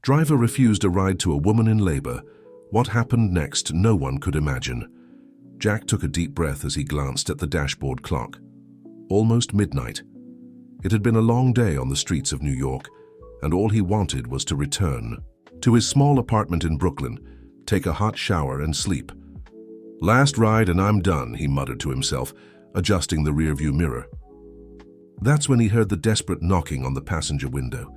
Driver refused a ride to a woman in labor. What happened next, no one could imagine. Jack took a deep breath as he glanced at the dashboard clock. Almost midnight. It had been a long day on the streets of New York, and all he wanted was to return to his small apartment in Brooklyn, take a hot shower and sleep. "Last ride and I'm done," he muttered to himself, adjusting the rearview mirror. That's when he heard the desperate knocking on the passenger window.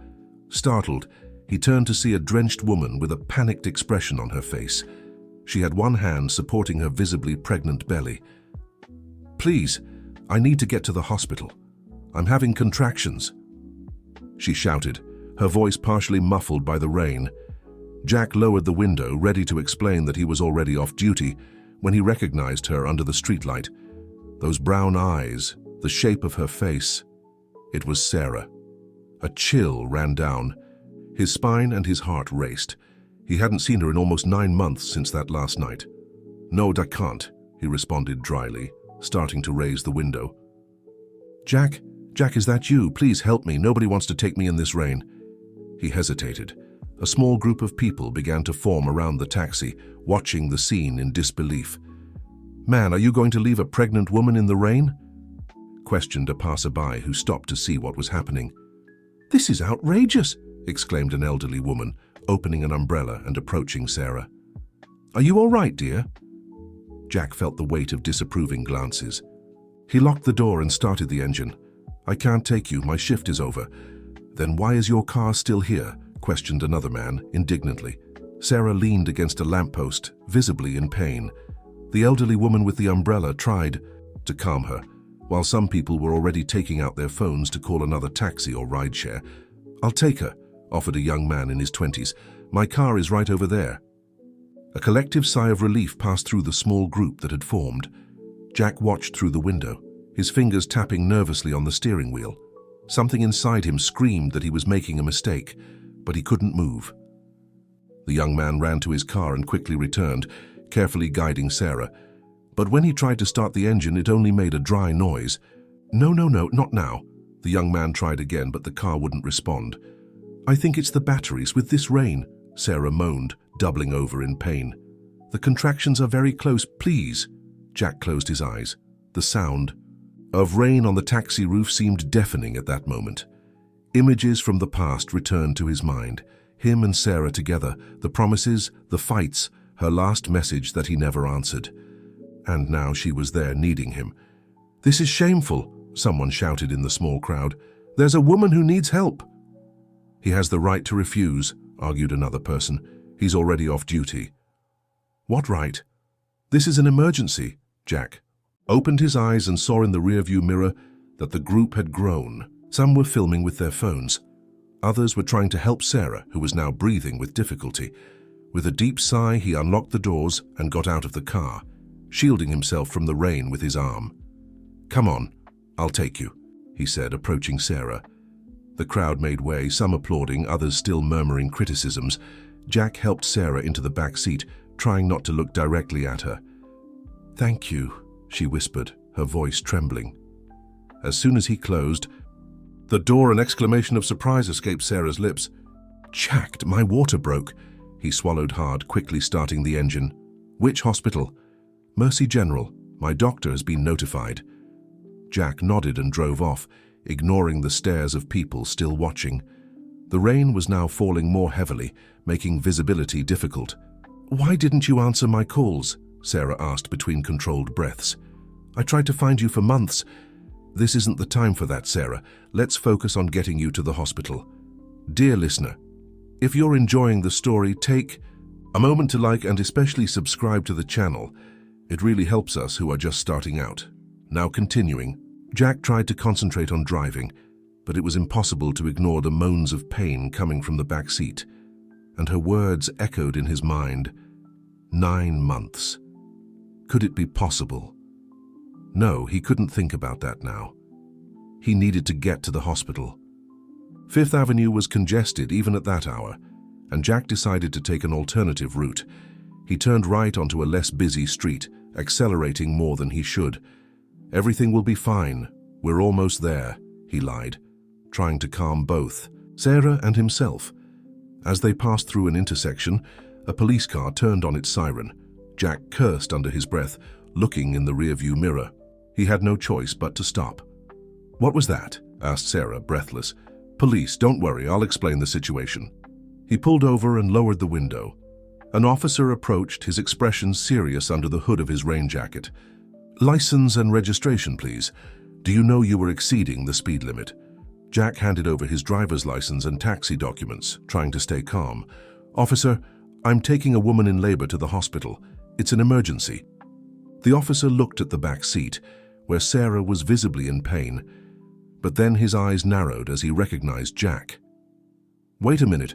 Startled, he turned to see a drenched woman with a panicked expression on her face. She had one hand supporting her visibly pregnant belly. "Please, I need to get to the hospital. I'm having contractions," she shouted, her voice partially muffled by the rain. Jack lowered the window, ready to explain that he was already off duty, when he recognized her under the streetlight. Those brown eyes, the shape of her face. It was Sarah. A chill ran down. His spine and his heart raced. He hadn't seen her in almost 9 months since that last night. "No, I can't," he responded dryly, starting to raise the window. Jack, is that you? Please help me. Nobody wants to take me in this rain." He hesitated. A small group of people began to form around the taxi, watching the scene in disbelief. "Man, are you going to leave a pregnant woman in the rain?" questioned a passerby who stopped to see what was happening. "This is outrageous," exclaimed an elderly woman, opening an umbrella and approaching Sarah. "Are you all right, dear?" Jack felt the weight of disapproving glances. He locked the door and started the engine. "I can't take you, my shift is over." "Then why is your car still here?" questioned another man, indignantly. Sarah leaned against a lamppost, visibly in pain. The elderly woman with the umbrella tried to calm her, while some people were already taking out their phones to call another taxi or rideshare. "I'll take her," offered a young man in his 20s. "My car is right over there." A collective sigh of relief passed through the small group that had formed. Jack watched through the window, his fingers tapping nervously on the steering wheel. Something inside him screamed that he was making a mistake, but he couldn't move. The young man ran to his car and quickly returned, carefully guiding Sarah. But when he tried to start the engine, it only made a dry noise. No, not now." The young man tried again, but the car wouldn't respond. "I think it's the batteries with this rain," Sarah moaned, doubling over in pain. "The contractions are very close, please." Jack closed his eyes. The sound of rain on the taxi roof seemed deafening at that moment. Images from the past returned to his mind. Him and Sarah together, the promises, the fights, her last message that he never answered. And now she was there needing him. "This is shameful," someone shouted in the small crowd. "There's a woman who needs help." "He has the right to refuse," argued another person. "He's already off duty." "What right?" "This is an emergency." Jack opened his eyes and saw in the rearview mirror that the group had grown. Some were filming with their phones. Others were trying to help Sarah, who was now breathing with difficulty. With a deep sigh, he unlocked the doors and got out of the car, shielding himself from the rain with his arm. "Come on, I'll take you," he said, approaching Sarah. The crowd made way, some applauding, others still murmuring criticisms. Jack helped Sarah into the back seat, trying not to look directly at her. "Thank you," she whispered, her voice trembling. As soon as he closed the door, an exclamation of surprise escaped Sarah's lips. "Jack, my water broke." He swallowed hard, quickly starting the engine. "Which hospital?" "Mercy General. My doctor has been notified." Jack nodded and drove off, ignoring the stares of people still watching. The rain was now falling more heavily, making visibility difficult. "Why didn't you answer my calls?" Sarah asked between controlled breaths. "I tried to find you for months." "This isn't the time for that, Sarah. Let's focus on getting you to the hospital." Dear listener, if you're enjoying the story, take a moment to like and especially subscribe to the channel. It really helps us who are just starting out. Now continuing, Jack tried to concentrate on driving, but it was impossible to ignore the moans of pain coming from the back seat, and her words echoed in his mind. 9 months. Could it be possible? No, he couldn't think about that now. He needed to get to the hospital. Fifth Avenue was congested even at that hour, and Jack decided to take an alternative route. He turned right onto a less busy street, accelerating more than he should. "Everything will be fine. We're almost there," he lied, trying to calm both Sarah and himself. As they passed through an intersection, a police car turned on its siren. Jack cursed under his breath, looking in the rearview mirror. He had no choice but to stop. "What was that?" asked Sarah, breathless. "Police, don't worry, I'll explain the situation." He pulled over and lowered the window. An officer approached, his expression serious under the hood of his rain jacket. "License and registration, please. Do you know you were exceeding the speed limit?" Jack handed over his driver's license and taxi documents, trying to stay calm. "Officer, I'm taking a woman in labor to the hospital. It's an emergency." The officer looked at the back seat, where Sarah was visibly in pain, but then his eyes narrowed as he recognized Jack. "Wait a minute.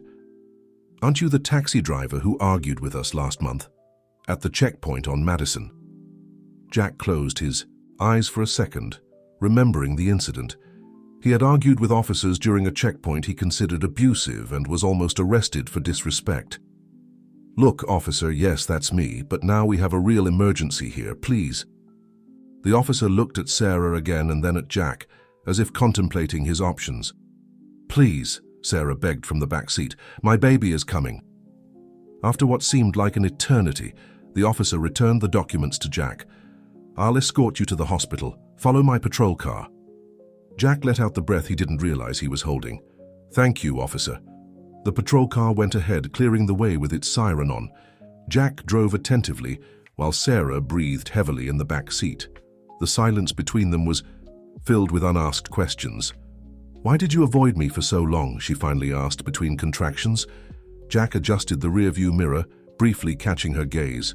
Aren't you the taxi driver who argued with us last month? At the checkpoint on Madison?" Jack closed his eyes for a second, remembering the incident. He had argued with officers during a checkpoint he considered abusive and was almost arrested for disrespect. "Look, officer, yes, that's me, but now we have a real emergency here, please." The officer looked at Sarah again and then at Jack, as if contemplating his options. "Please," Sarah begged from the back seat, "my baby is coming." After what seemed like an eternity, the officer returned the documents to Jack. "I'll escort you to the hospital. Follow my patrol car." Jack let out the breath he didn't realize he was holding. "Thank you, officer." The patrol car went ahead, clearing the way with its siren on. Jack drove attentively, while Sarah breathed heavily in the back seat. The silence between them was filled with unasked questions. "Why did you avoid me for so long?" she finally asked between contractions. Jack adjusted the rearview mirror, briefly catching her gaze.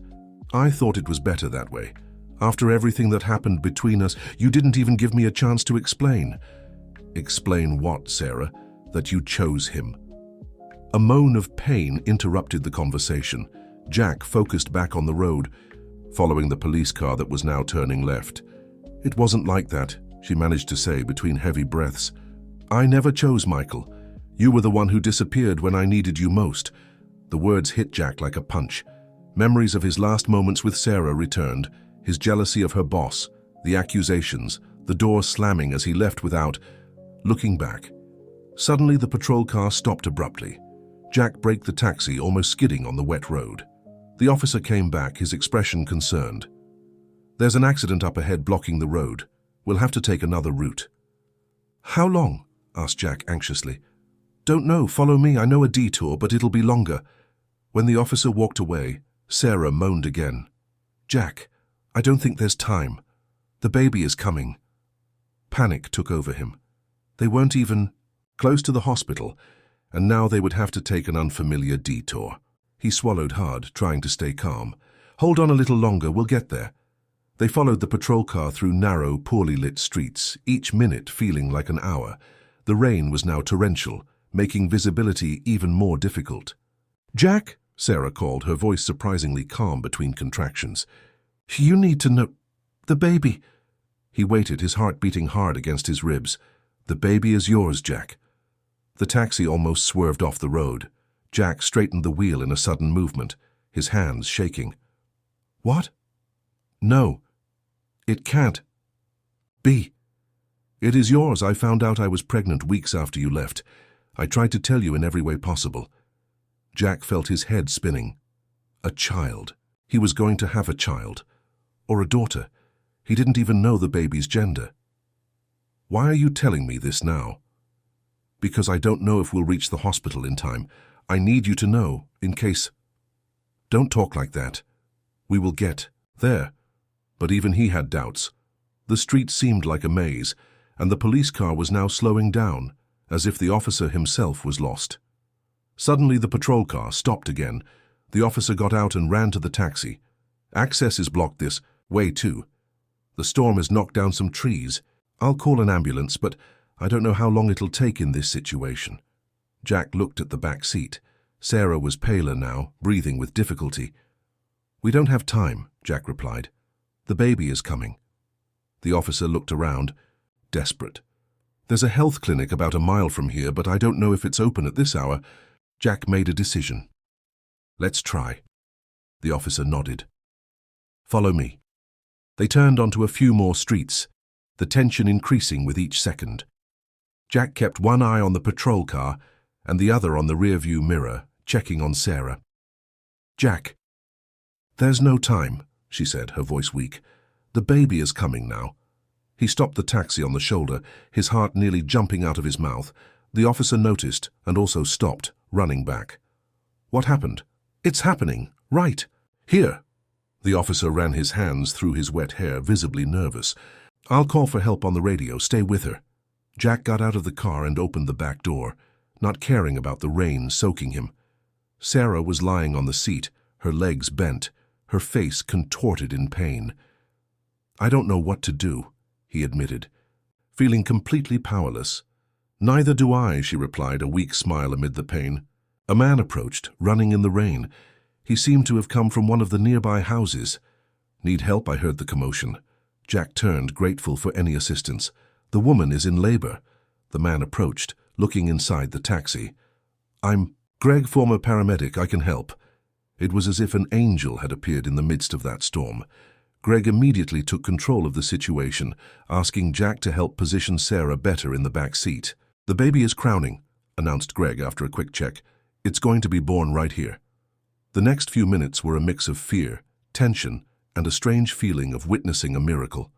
"I thought it was better that way. After everything that happened between us, you didn't even give me a chance to explain." "Explain what, Sarah? That you chose him?" A moan of pain interrupted the conversation. Jack focused back on the road, following the police car that was now turning left. "It wasn't like that," she managed to say between heavy breaths. "I never chose Michael. You were the one who disappeared when I needed you most." The words hit Jack like a punch. Memories of his last moments with Sarah returned, his jealousy of her boss, the accusations, the door slamming as he left without looking back. Suddenly the patrol car stopped abruptly. Jack braked the taxi, almost skidding on the wet road. The officer came back, his expression concerned. "There's an accident up ahead blocking the road. We'll have to take another route." "How long?" asked Jack anxiously. "Don't know, follow me, I know a detour, but it'll be longer." When the officer walked away, Sarah moaned again. "Jack, I don't think there's time. The baby is coming." Panic took over him. They weren't even close to the hospital, and now they would have to take an unfamiliar detour. He swallowed hard, trying to stay calm. "Hold on a little longer, we'll get there." They followed the patrol car through narrow, poorly lit streets, each minute feeling like an hour. The rain was now torrential, making visibility even more difficult. "Jack," Sarah called, her voice surprisingly calm between contractions. "You need to know... the baby." He waited, his heart beating hard against his ribs. "The baby is yours, Jack." The taxi almost swerved off the road. Jack straightened the wheel in a sudden movement, his hands shaking. "What?" "No. It can't be. It is yours. I found out I was pregnant weeks after you left. I tried to tell you in every way possible." Jack felt his head spinning. A child. He was going to have a child. Or a daughter. He didn't even know the baby's gender. "Why are you telling me this now?" "Because I don't know if we'll reach the hospital in time. I need you to know, in case..." "Don't talk like that. We will get there." But even he had doubts. The street seemed like a maze, and the police car was now slowing down, as if the officer himself was lost. Suddenly the patrol car stopped again. The officer got out and ran to the taxi. "Access is blocked this way too. The storm has knocked down some trees. I'll call an ambulance, but I don't know how long it'll take in this situation." Jack looked at the back seat. Sarah was paler now, breathing with difficulty. "We don't have time," Jack replied. "The baby is coming." The officer looked around, desperate. "There's a health clinic about a mile from here, but I don't know if it's open at this hour." Jack made a decision. "Let's try." The officer nodded. "Follow me." They turned onto a few more streets, the tension increasing with each second. Jack kept one eye on the patrol car and the other on the rearview mirror, checking on Sarah. "Jack." "There's no time," she said, her voice weak. "The baby is coming now." He stopped the taxi on the shoulder, his heart nearly jumping out of his mouth. The officer noticed and also stopped, running back. "What happened?" "It's happening. Right. Here." The officer ran his hands through his wet hair, visibly nervous. "I'll call for help on the radio. Stay with her." Jack got out of the car and opened the back door, not caring about the rain soaking him. Sarah was lying on the seat, her legs bent, her face contorted in pain. "I don't know what to do," he admitted, feeling completely powerless. "Neither do I," she replied, a weak smile amid the pain. A man approached, running in the rain. He seemed to have come from one of the nearby houses. "Need help?" I heard the commotion. Jack turned, grateful for any assistance. "The woman is in labor." The man approached, looking inside the taxi. "I'm Greg, former paramedic. I can help." It was as if an angel had appeared in the midst of that storm. Greg immediately took control of the situation, asking Jack to help position Sarah better in the back seat. "The baby is crowning," announced Greg after a quick check. "It's going to be born right here." The next few minutes were a mix of fear, tension, and a strange feeling of witnessing a miracle.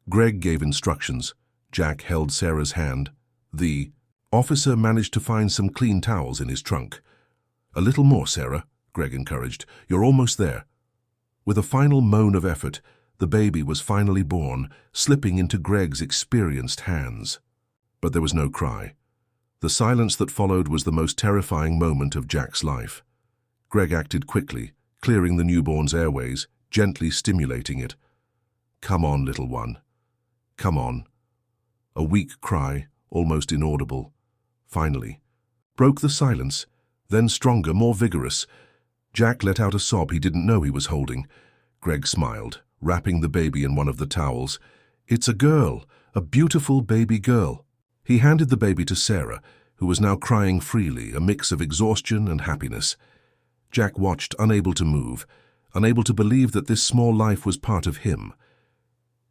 Greg gave instructions. Jack held Sarah's hand. The officer managed to find some clean towels in his trunk. "A little more, Sarah," Greg encouraged. "You're almost there." With a final moan of effort, the baby was finally born, slipping into Greg's experienced hands. But there was no cry. The silence that followed was the most terrifying moment of Jack's life. Greg acted quickly, clearing the newborn's airways, gently stimulating it. "Come on, little one. Come on." A weak cry, almost inaudible, finally broke the silence, then stronger, more vigorous. Jack let out a sob he didn't know he was holding. Greg smiled, wrapping the baby in one of the towels. "It's a girl, a beautiful baby girl." He handed the baby to Sarah, who was now crying freely, a mix of exhaustion and happiness. Jack watched, unable to move, unable to believe that this small life was part of him.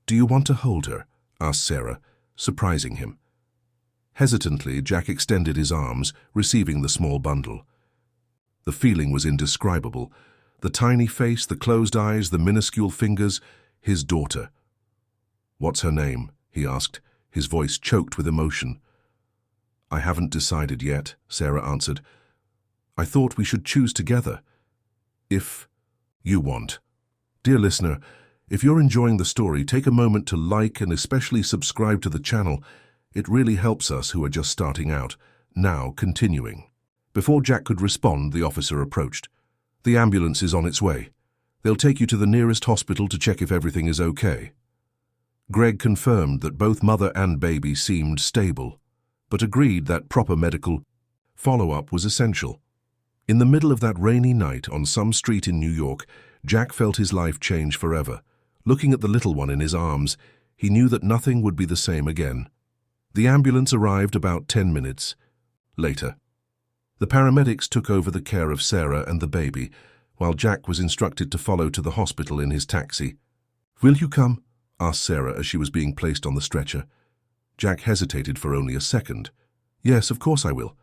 "Do you want to hold her?" asked Sarah, surprising him. Hesitantly, Jack extended his arms, receiving the small bundle. The feeling was indescribable. The tiny face, the closed eyes, the minuscule fingers, his daughter. "What's her name?" he asked, his voice choked with emotion. "I haven't decided yet," Sarah answered. "I thought we should choose together. If you want." Dear listener, if you're enjoying the story, take a moment to like and especially subscribe to the channel. It really helps us who are just starting out. Now, continuing. Before Jack could respond, the officer approached. "The ambulance is on its way. They'll take you to the nearest hospital to check if everything is okay." Greg confirmed that both mother and baby seemed stable, but agreed that proper medical follow-up was essential. In the middle of that rainy night on some street in New York, Jack felt his life change forever. Looking at the little one in his arms, he knew that nothing would be the same again. The ambulance arrived about 10 minutes later. The paramedics took over the care of Sarah and the baby, while Jack was instructed to follow to the hospital in his taxi. "Will you come?" asked Sarah as she was being placed on the stretcher. Jack hesitated for only a second. "Yes, of course I will."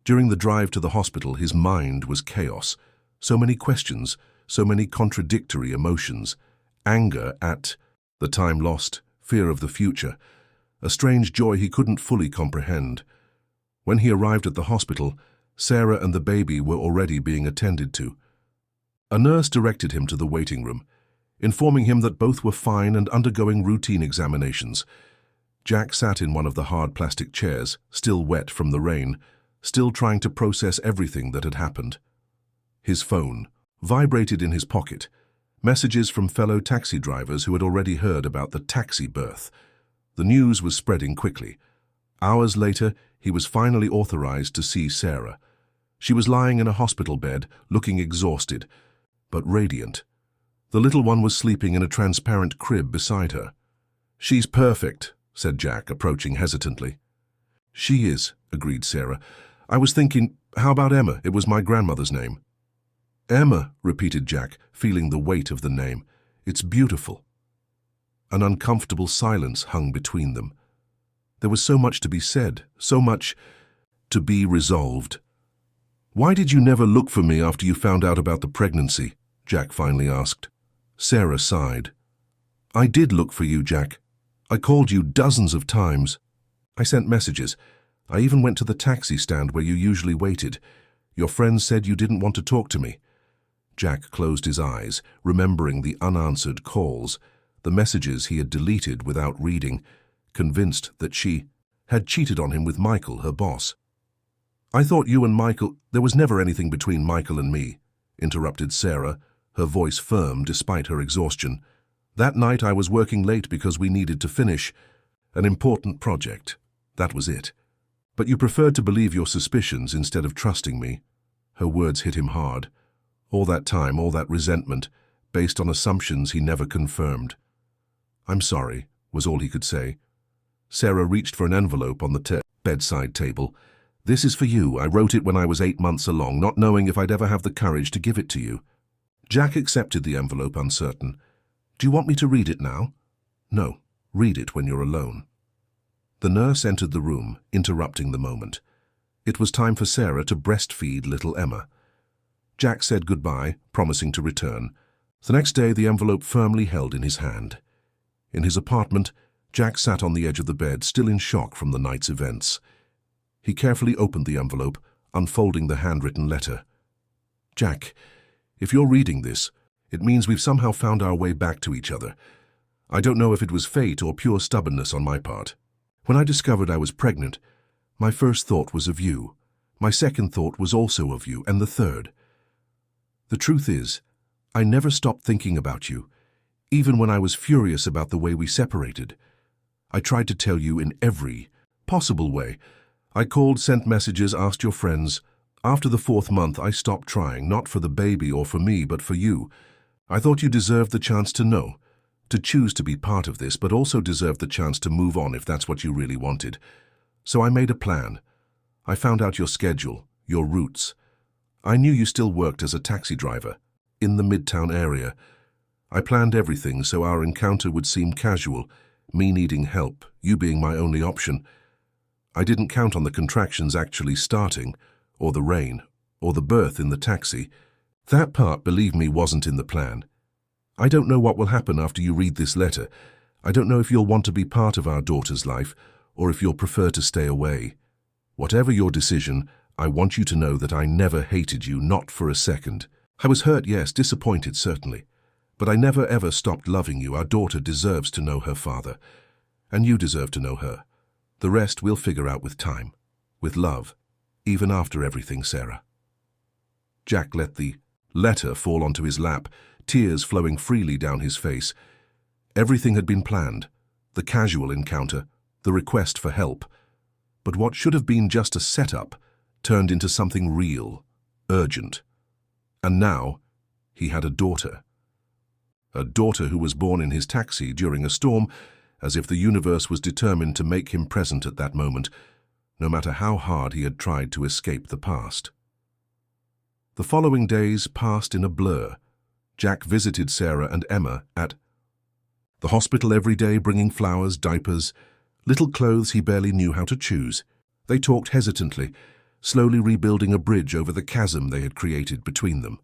During the drive to the hospital, his mind was chaos. So many questions, so many contradictory emotions. Anger at the time lost, fear of the future, a strange joy he couldn't fully comprehend. When he arrived at the hospital, Sarah and the baby were already being attended to. A nurse directed him to the waiting room, informing him that both were fine and undergoing routine examinations. Jack sat in one of the hard plastic chairs, still wet from the rain, still trying to process everything that had happened. His phone vibrated in his pocket, messages from fellow taxi drivers who had already heard about the taxi birth. The news was spreading quickly. Hours later, he was finally authorized to see Sarah. She was lying in a hospital bed, looking exhausted, but radiant. The little one was sleeping in a transparent crib beside her. "She's perfect," said Jack, approaching hesitantly. "She is," agreed Sarah. "I was thinking, how about Emma? It was my grandmother's name." "Emma," repeated Jack, feeling the weight of the name. "It's beautiful." An uncomfortable silence hung between them. There was so much to be said, so much to be resolved. "Why did you never look for me after you found out about the pregnancy?" Jack finally asked. Sarah sighed. "I did look for you, Jack. I called you dozens of times. I sent messages. I even went to the taxi stand where you usually waited. Your friends said you didn't want to talk to me." Jack closed his eyes, remembering the unanswered calls, the messages he had deleted without reading, convinced that she had cheated on him with Michael, her boss. "I thought you and Michael—" "There was never anything between Michael and me," interrupted Sarah, her voice firm despite her exhaustion. "That night I was working late because we needed to finish an important project. That was it. But you preferred to believe your suspicions instead of trusting me." Her words hit him hard. All that time, all that resentment, based on assumptions he never confirmed. "I'm sorry," was all he could say. Sarah reached for an envelope on the bedside table. "This is for you. I wrote it when I was 8 months along, not knowing if I'd ever have the courage to give it to you." Jack accepted the envelope, uncertain. "Do you want me to read it now?" "No, read it when you're alone." The nurse entered the room, interrupting the moment. It was time for Sarah to breastfeed little Emma. Jack said goodbye, promising to return. The next day, the envelope firmly held in his hand. In his apartment, Jack sat on the edge of the bed, still in shock from the night's events. He carefully opened the envelope, unfolding the handwritten letter. "Jack, if you're reading this, it means we've somehow found our way back to each other. I don't know if it was fate or pure stubbornness on my part. When I discovered I was pregnant, my first thought was of you. My second thought was also of you, and the third. The truth is, I never stopped thinking about you, even when I was furious about the way we separated. I tried to tell you in every possible way. I called, sent messages, asked your friends. After the 4th month, I stopped trying, not for the baby or for me, but for you. I thought you deserved the chance to know, to choose to be part of this, but also deserved the chance to move on if that's what you really wanted. So I made a plan. I found out your schedule, your routes. I knew you still worked as a taxi driver, in the Midtown area. I planned everything so our encounter would seem casual, me needing help, you being my only option. I didn't count on the contractions actually starting, or the rain, or the birth in the taxi. That part, believe me, wasn't in the plan. I don't know what will happen after you read this letter. I don't know if you'll want to be part of our daughter's life, or if you'll prefer to stay away. Whatever your decision, I want you to know that I never hated you, not for a second. I was hurt, yes, disappointed, certainly. But I never ever stopped loving you. Our daughter deserves to know her father. And you deserve to know her. The rest we'll figure out with time. With love. Even after everything, Sarah." Jack let the letter fall onto his lap, tears flowing freely down his face. Everything had been planned. The casual encounter, the request for help. But what should have been just a setup turned into something real, urgent. And now, he had a daughter. A daughter who was born in his taxi during a storm, as if the universe was determined to make him present at that moment, no matter how hard he had tried to escape the past. The following days passed in a blur. Jack visited Sarah and Emma at the hospital every day, bringing flowers, diapers, little clothes he barely knew how to choose. They talked hesitantly, slowly rebuilding a bridge over the chasm they had created between them.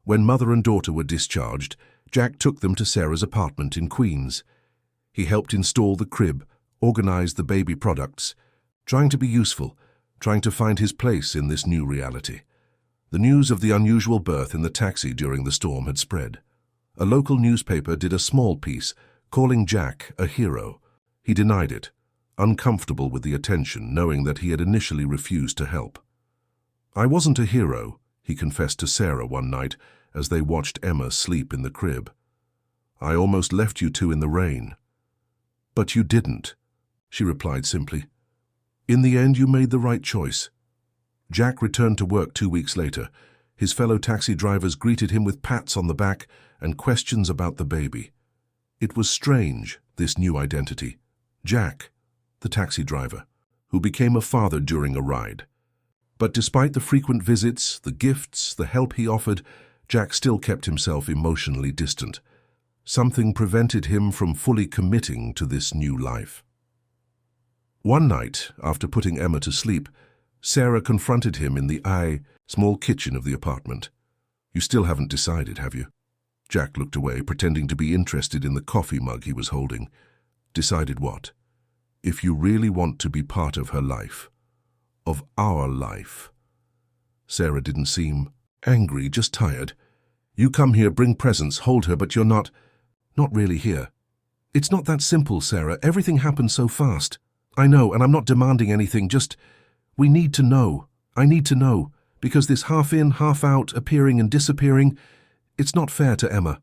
When mother and daughter were discharged, Jack took them to Sarah's apartment in Queens. He helped install the crib, organized the baby products, trying to be useful, trying to find his place in this new reality. The news of the unusual birth in the taxi during the storm had spread. A local newspaper did a small piece, calling Jack a hero. He denied it, uncomfortable with the attention, knowing that he had initially refused to help. "I wasn't a hero," he confessed to Sarah one night as they watched Emma sleep in the crib. "I almost left you two in the rain." "But you didn't," she replied simply. "In the end, you made the right choice." Jack returned to work 2 weeks later. His fellow taxi drivers greeted him with pats on the back and questions about the baby. It was strange, this new identity. Jack, the taxi driver, who became a father during a ride. But despite the frequent visits, the gifts, the help he offered, Jack still kept himself emotionally distant. Something prevented him from fully committing to this new life. One night, after putting Emma to sleep, Sarah confronted him in the small kitchen of the apartment. "You still haven't decided, have you?" Jack looked away, pretending to be interested in the coffee mug he was holding. "Decided what?" "If you really want to be part of her life. Of our life." Sarah didn't seem angry, just tired. "You come here, bring presents, hold her, but you're not really here." "It's not that simple, Sarah. Everything happened so fast." "I know, and I'm not demanding anything, just, we need to know. I need to know, because this half in, half out, appearing and disappearing, it's not fair to Emma.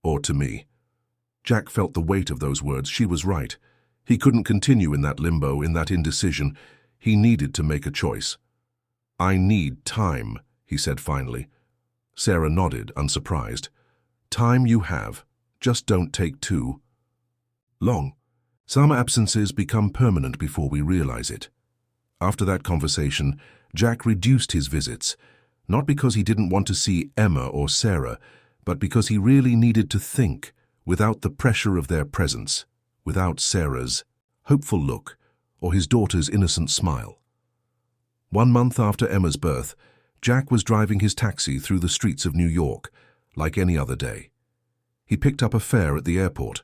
Or to me." Jack felt the weight of those words. She was right. He couldn't continue in that limbo, in that indecision. He needed to make a choice. "I need time," he said finally. Sarah nodded, unsurprised. "Time you have. Just don't take too long. Some absences become permanent before we realize it." After that conversation, Jack reduced his visits, not because he didn't want to see Emma or Sarah, but because he really needed to think without the pressure of their presence, without Sarah's hopeful look or his daughter's innocent smile. 1 month after Emma's birth, Jack was driving his taxi through the streets of New York, like any other day. He picked up a fare at the airport,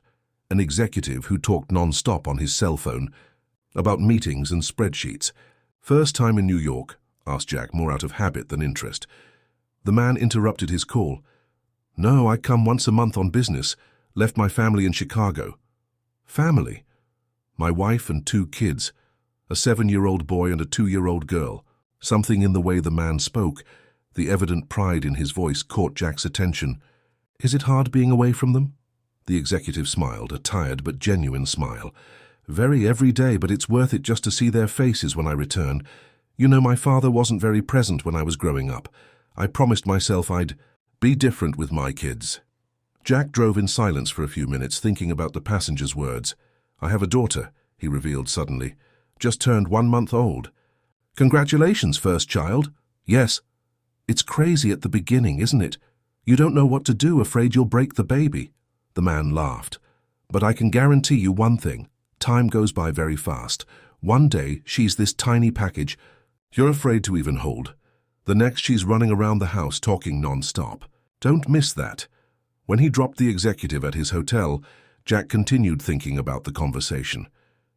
an executive who talked non-stop on his cell phone about meetings and spreadsheets. "First time in New York?" asked Jack, more out of habit than interest. The man interrupted his call. "No, I come once a month on business. Left my family in Chicago." "Family?" "My wife and 2 kids, a 7-year-old boy and a 2-year-old girl." Something in the way the man spoke, the evident pride in his voice, caught Jack's attention. "Is it hard being away from them?" The executive smiled, a tired but genuine smile. "Very, every day, but it's worth it just to see their faces when I return. You know, my father wasn't very present when I was growing up. I promised myself I'd be different with my kids." Jack drove in silence for a few minutes, thinking about the passenger's words. "I have a daughter," he revealed suddenly. "Just turned 1 month old." "Congratulations, first child." "Yes." "It's crazy at the beginning, isn't it? You don't know what to do, afraid you'll break the baby." The man laughed. "But I can guarantee you one thing. Time goes by very fast. One day, she's this tiny package you're afraid to even hold. The next, she's running around the house talking non-stop. Don't miss that." When he dropped the executive at his hotel, Jack continued thinking about the conversation.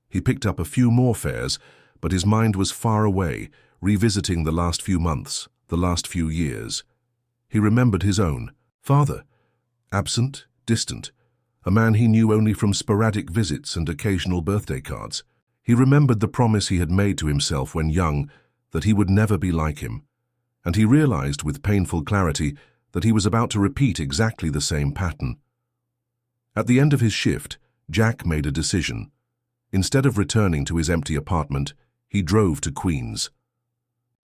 He picked up a few more fares, but his mind was far away, revisiting the last few months, the last few years. He remembered his own father, absent, distant, a man he knew only from sporadic visits and occasional birthday cards. He remembered the promise he had made to himself when young, that he would never be like him, and he realized with painful clarity that he was about to repeat exactly the same pattern. At the end of his shift, Jack made a decision. Instead of returning to his empty apartment, he drove to Queens.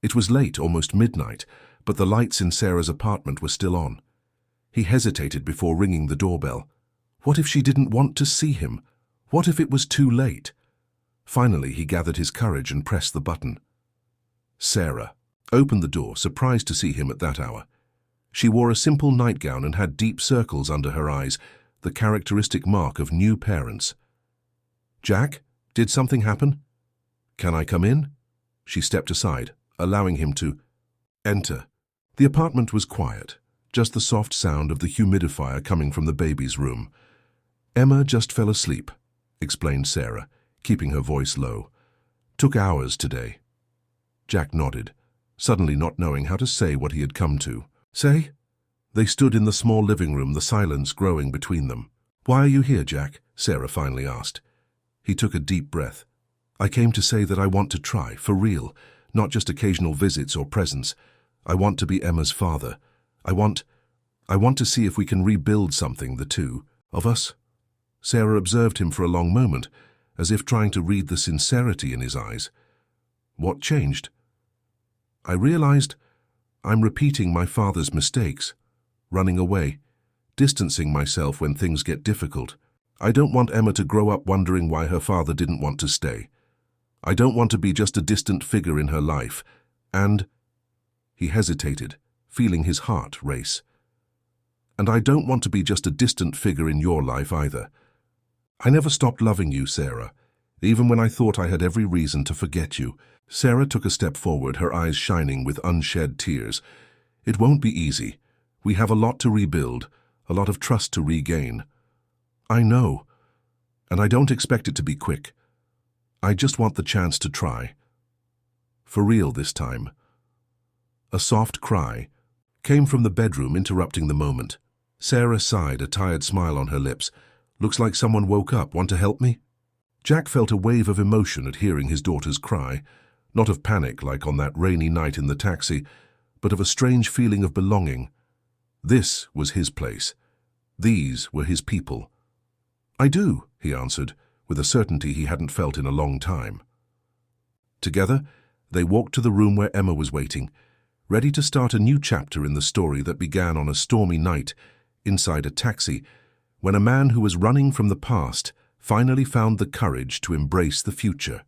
It was late, almost midnight, but the lights in Sarah's apartment were still on. He hesitated before ringing the doorbell. What if she didn't want to see him? What if it was too late? Finally, he gathered his courage and pressed the button. Sarah opened the door, surprised to see him at that hour. She wore a simple nightgown and had deep circles under her eyes, the characteristic mark of new parents. "Jack, did something happen?" "Can I come in?" She stepped aside, allowing him to enter. The apartment was quiet, just the soft sound of the humidifier coming from the baby's room. "Emma just fell asleep," explained Sarah, keeping her voice low. "Took hours today." Jack nodded, suddenly not knowing how to say what he had come to. "Say?" They stood in the small living room, the silence growing between them. "Why are you here, Jack?" Sarah finally asked. He took a deep breath. "I came to say that I want to try, for real, not just occasional visits or presents. I want to be Emma's father. I want to see if we can rebuild something, the two of us." Sarah observed him for a long moment, as if trying to read the sincerity in his eyes. "What changed?" "I realized I'm repeating my father's mistakes, running away, distancing myself when things get difficult. I don't want Emma to grow up wondering why her father didn't want to stay. I don't want to be just a distant figure in her life. And—" he hesitated, feeling his heart race. "And I don't want to be just a distant figure in your life either. I never stopped loving you, Sarah. Even when I thought I had every reason to forget you." Sarah took a step forward, her eyes shining with unshed tears. "It won't be easy. We have a lot to rebuild, a lot of trust to regain." "I know, and I don't expect it to be quick. I just want the chance to try. For real this time." A soft cry came from the bedroom, interrupting the moment. Sarah sighed, a tired smile on her lips. "Looks like someone woke up. Want to help me?" Jack felt a wave of emotion at hearing his daughter's cry, not of panic like on that rainy night in the taxi, but of a strange feeling of belonging. This was his place. These were his people. "I do," he answered, with a certainty he hadn't felt in a long time. Together, they walked to the room where Emma was waiting, ready to start a new chapter in the story that began on a stormy night inside a taxi, when a man who was running from the past finally found the courage to embrace the future.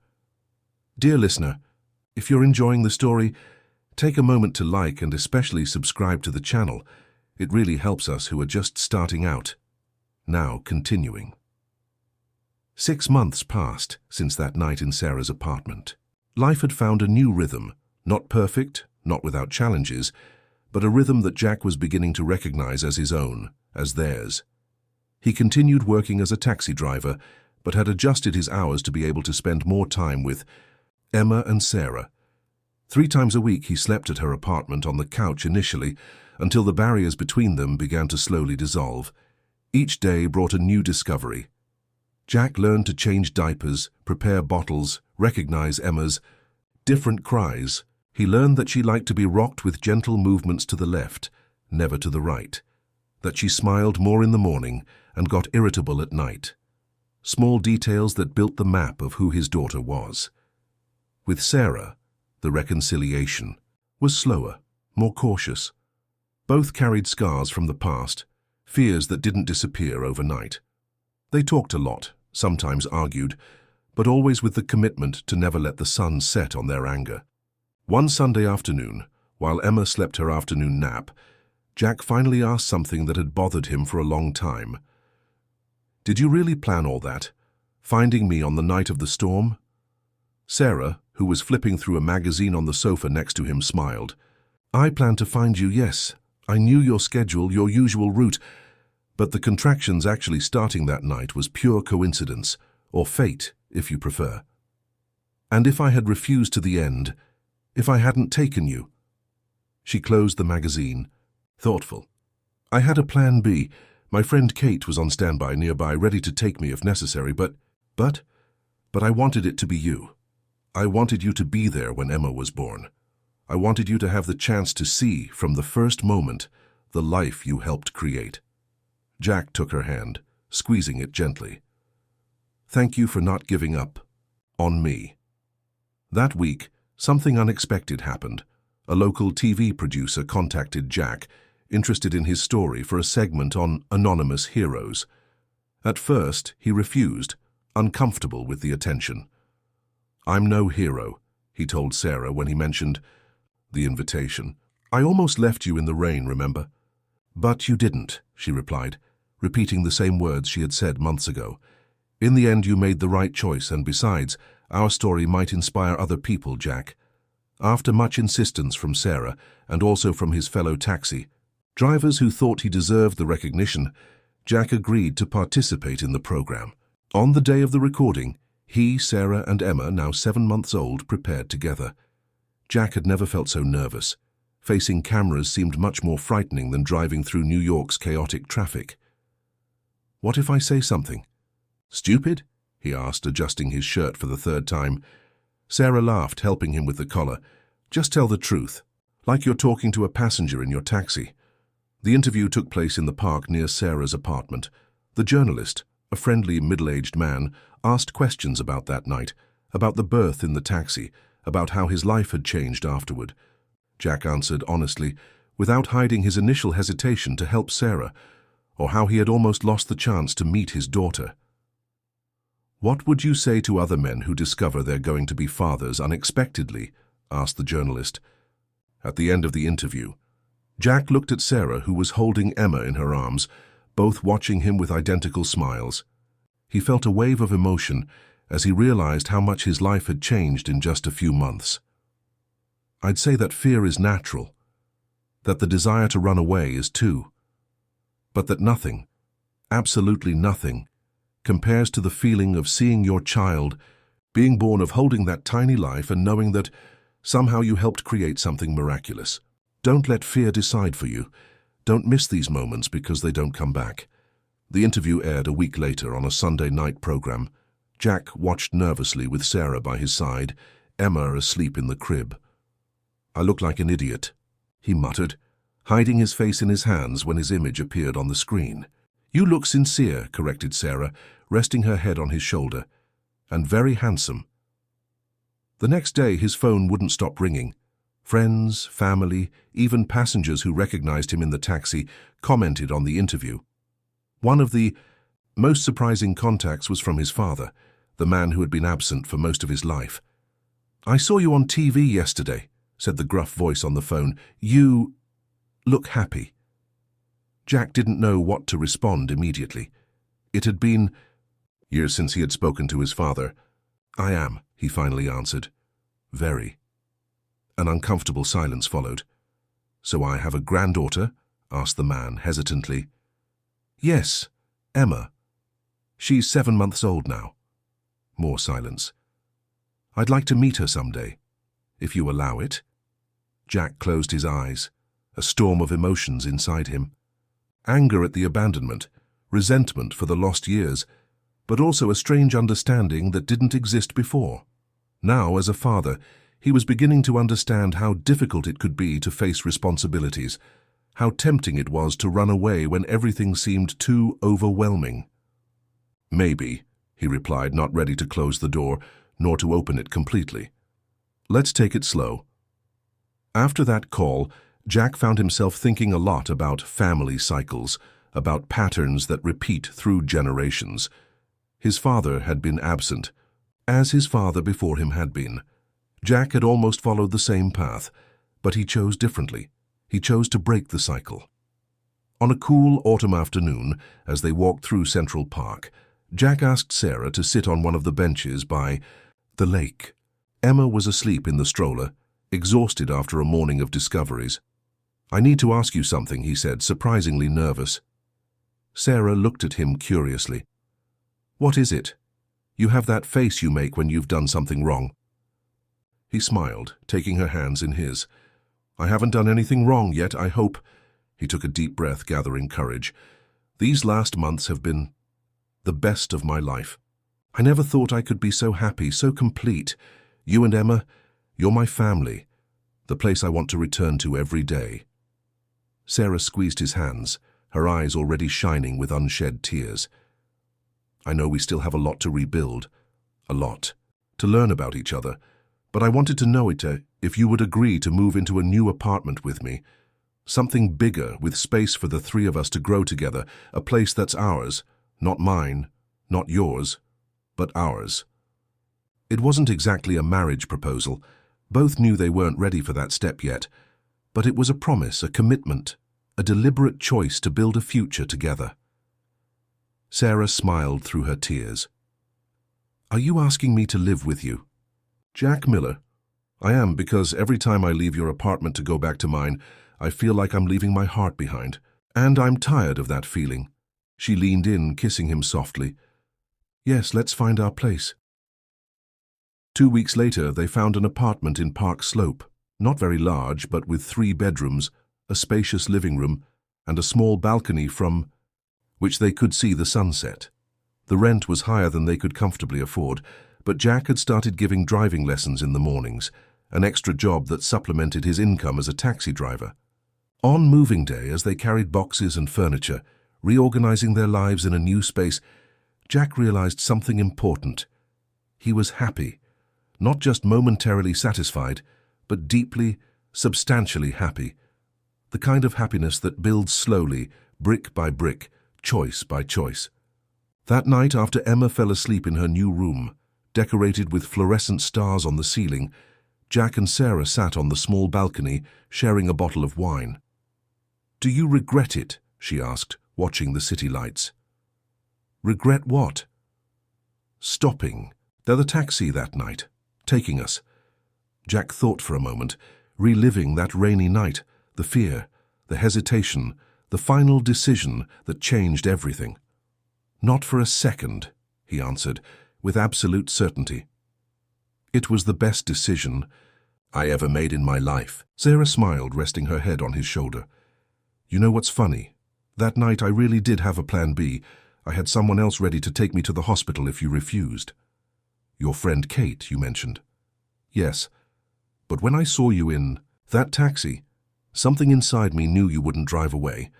Dear listener, if you're enjoying the story, take a moment to like and especially subscribe to the channel. It really helps us who are just starting out. Now continuing. 6 months passed since that night in Sarah's apartment. Life had found a new rhythm, not perfect, not without challenges, but a rhythm that Jack was beginning to recognize as his own, as theirs. He continued working as a taxi driver, but had adjusted his hours to be able to spend more time with Emma and Sarah. 3 times a week he slept at her apartment on the couch initially, until the barriers between them began to slowly dissolve. Each day brought a new discovery. Jack learned to change diapers, prepare bottles, recognize Emma's different cries. He learned that she liked to be rocked with gentle movements to the left, never to the right. That she smiled more in the morning and got irritable at night. Small details that built the map of who his daughter was. With Sarah, the reconciliation was slower, more cautious. Both carried scars from the past, fears that didn't disappear overnight. They talked a lot, sometimes argued, but always with the commitment to never let the sun set on their anger. One Sunday afternoon, while Emma slept her afternoon nap, Jack finally asked something that had bothered him for a long time. "Did you really plan all that, finding me on the night of the storm?" Sarah, who was flipping through a magazine on the sofa next to him, smiled. "I planned to find you, yes. I knew your schedule, your usual route, but the contractions actually starting that night was pure coincidence, or fate, if you prefer. And if I had refused to the end, if I hadn't taken you—" She closed the magazine, thoughtful. "I had a plan B. My friend Kate was on standby nearby, ready to take me if necessary, but I wanted it to be you. I wanted you to be there when Emma was born. I wanted you to have the chance to see, from the first moment, the life you helped create." Jack took her hand, squeezing it gently. "Thank you for not giving up on me." That week, something unexpected happened. A local TV producer contacted Jack, interested in his story for a segment on anonymous heroes. At first, he refused, uncomfortable with the attention. "I'm no hero," he told Sarah when he mentioned the invitation. "I almost left you in the rain, remember?" "But you didn't," she replied, repeating the same words she had said months ago. "In the end, you made the right choice, and besides, our story might inspire other people, Jack." After much insistence from Sarah, and also from his fellow taxi drivers who thought he deserved the recognition, Jack agreed to participate in the program. On the day of the recording, he, Sarah, and Emma, now 7 months old, prepared together. Jack had never felt so nervous. Facing cameras seemed much more frightening than driving through New York's chaotic traffic. "What if I say something stupid?" he asked, adjusting his shirt for the 3rd time. Sarah laughed, helping him with the collar. "Just tell the truth, like you're talking to a passenger in your taxi." The interview took place in the park near Sarah's apartment. The journalist, a friendly, middle-aged man, asked questions about that night, about the birth in the taxi, about how his life had changed afterward. Jack answered honestly, without hiding his initial hesitation to help Sarah, or how he had almost lost the chance to meet his daughter. "What would you say to other men who discover they're going to be fathers unexpectedly?" asked the journalist. At the end of the interview, Jack looked at Sarah, who was holding Emma in her arms, both watching him with identical smiles. He felt a wave of emotion, as he realized how much his life had changed in just a few months. I'd say that fear is natural, that the desire to run away is too, but that nothing, absolutely nothing, compares to the feeling of seeing your child, being born, of holding that tiny life and knowing that somehow you helped create something miraculous. Don't let fear decide for you. Don't miss these moments because they don't come back. The interview aired a week later on a Sunday night program. Jack watched nervously with Sarah by his side, Emma asleep in the crib. "I look like an idiot," he muttered, hiding his face in his hands when his image appeared on the screen. "You look sincere," corrected Sarah, resting her head on his shoulder, "and very handsome." The next day his phone wouldn't stop ringing. Friends, family, even passengers who recognized him in the taxi commented on the interview. One of the most surprising contacts was from his father, the man who had been absent for most of his life. "I saw you on TV yesterday," said the gruff voice on the phone. "You look happy." Jack didn't know what to respond immediately. It had been years since he had spoken to his father. "I am," he finally answered. "Very." An uncomfortable silence followed. "So I have a granddaughter?" asked the man hesitantly. "Yes, Emma. She's 7 months old now." More silence. "I'd like to meet her someday, if you allow it." Jack closed his eyes, a storm of emotions inside him. Anger at the abandonment, resentment for the lost years, but also a strange understanding that didn't exist before. Now, as a father, he was beginning to understand how difficult it could be to face responsibilities, how tempting it was to run away when everything seemed too overwhelming. "Maybe," he replied, not ready to close the door, nor to open it completely. "Let's take it slow." After that call, Jack found himself thinking a lot about family cycles, about patterns that repeat through generations. His father had been absent, as his father before him had been. Jack had almost followed the same path, but he chose differently. He chose to break the cycle. On a cool autumn afternoon, as they walked through Central Park, Jack asked Sarah to sit on one of the benches by the lake. Emma was asleep in the stroller, exhausted after a morning of discoveries. "I need to ask you something," he said, surprisingly nervous. Sarah looked at him curiously. "What is it? You have that face you make when you've done something wrong." He smiled, taking her hands in his. "I haven't done anything wrong yet, I hope." He took a deep breath, gathering courage. "These last months have been the best of my life. I never thought I could be so happy, so complete. You and Emma, you're my family, the place I want to return to every day." Sarah squeezed his hands, her eyes already shining with unshed tears. "I know we still have a lot to rebuild, a lot, to learn about each other, but I wanted to know if you would agree to move into a new apartment with me. Something bigger, with space for the three of us to grow together, a place that's ours, not mine, not yours, but ours." It wasn't exactly a marriage proposal. Both knew they weren't ready for that step yet, but it was a promise, a commitment, a deliberate choice to build a future together. Sarah smiled through her tears. "Are you asking me to live with you?" "Jack Miller, I am, because every time I leave your apartment to go back to mine, I feel like I'm leaving my heart behind, and I'm tired of that feeling." She leaned in, kissing him softly. "Yes, let's find our place." 2 weeks later, they found an apartment in Park Slope, not very large, but with 3 bedrooms, a spacious living room, and a small balcony from which they could see the sunset. The rent was higher than they could comfortably afford, but Jack had started giving driving lessons in the mornings, an extra job that supplemented his income as a taxi driver. On moving day, as they carried boxes and furniture, reorganizing their lives in a new space, Jack realized something important. He was happy, not just momentarily satisfied, but deeply, substantially happy. The kind of happiness that builds slowly, brick by brick, choice by choice. That night, after Emma fell asleep in her new room, decorated with fluorescent stars on the ceiling, Jack and Sarah sat on the small balcony, sharing a bottle of wine. "Do you regret it?" she asked, watching the city lights. "Regret what?" "Stopping, The taxi that night, taking us. Jack thought for a moment, reliving that rainy night, the fear, the hesitation, the final decision that changed everything. Not for a second, he answered, with absolute certainty. It was the best decision I ever made in my life. Sarah smiled, resting her head on his shoulder. You know what's funny? That night I really did have a plan B. I had someone else ready to take me to the hospital if you refused. Your friend Kate, you mentioned. Yes. But when I saw you in that taxi, something inside me knew you wouldn't drive away.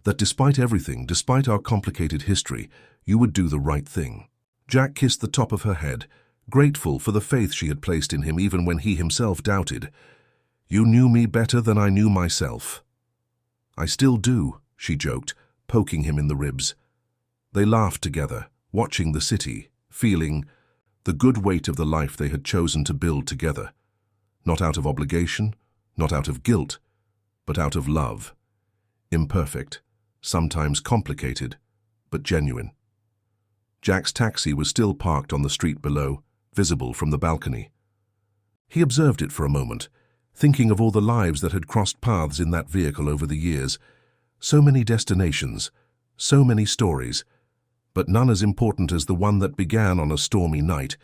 That despite everything, despite our complicated history, you would do the right thing. Jack kissed the top of her head, grateful for the faith she had placed in him even when he himself doubted. You knew me better than I knew myself. I still do, she joked, poking him in the ribs. They laughed together, watching the city, feeling the good weight of the life they had chosen to build together. Not out of obligation, not out of guilt, but out of love. Imperfect, sometimes complicated, but genuine. Jack's taxi was still parked on the street below, visible from the balcony. He observed it for a moment, thinking of all the lives that had crossed paths in that vehicle over the years. So many destinations, so many stories, but none as important as the one that began on a stormy night,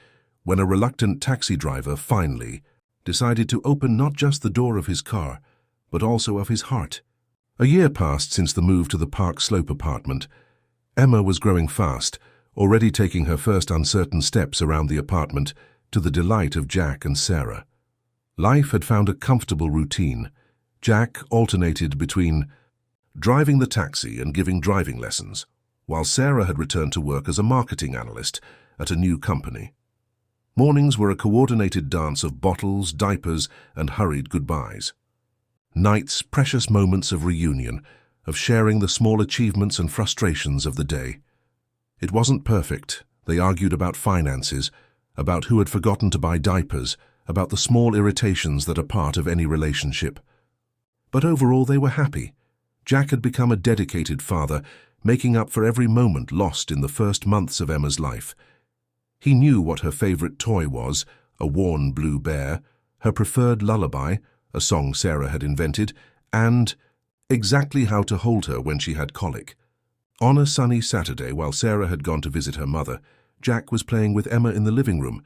when a reluctant taxi driver finally decided to open not just the door of his car, but also of his heart. A year passed since the move to the Park Slope apartment. Emma was growing fast, already taking her first uncertain steps around the apartment, to the delight of Jack and Sarah. Life had found a comfortable routine. Jack alternated between driving the taxi and giving driving lessons, while Sarah had returned to work as a marketing analyst at a new company. Mornings were a coordinated dance of bottles, diapers, and hurried goodbyes. Nights, precious moments of reunion, of sharing the small achievements and frustrations of the day. It wasn't perfect. They argued about finances, about who had forgotten to buy diapers, about the small irritations that are part of any relationship. But overall they were happy. Jack had become a dedicated father, making up for every moment lost in the first months of Emma's life. He knew what her favorite toy was, a worn blue bear, her preferred lullaby, a song Sarah had invented, and exactly how to hold her when she had colic. On a sunny Saturday, while Sarah had gone to visit her mother, Jack was playing with Emma in the living room,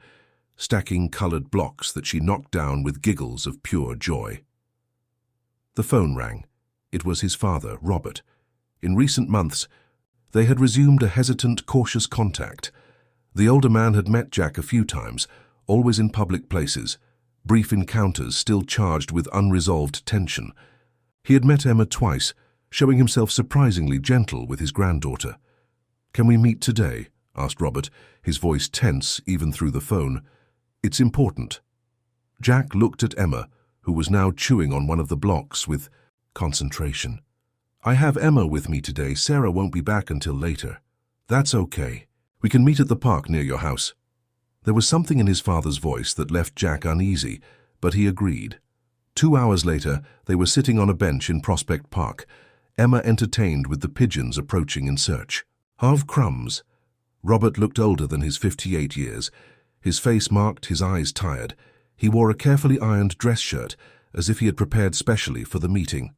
stacking colored blocks that she knocked down with giggles of pure joy. The phone rang. It was his father, Robert. In recent months, they had resumed a hesitant, cautious contact. The older man had met Jack a few times, always in public places, brief encounters still charged with unresolved tension. He had met Emma twice, showing himself surprisingly gentle with his granddaughter. "Can we meet today?" asked Robert, his voice tense even through the phone. "It's important." Jack looked at Emma, who was now chewing on one of the blocks with concentration. "I have Emma with me today. Sarah won't be back until later." "That's okay. We can meet at the park near your house." There was something in his father's voice that left Jack uneasy, but he agreed. 2 hours later, they were sitting on a bench in Prospect Park, Emma entertained with the pigeons approaching in search. "Have crumbs." Robert looked older than his 58 years. His face marked, his eyes tired. He wore a carefully ironed dress shirt, as if he had prepared specially for the meeting.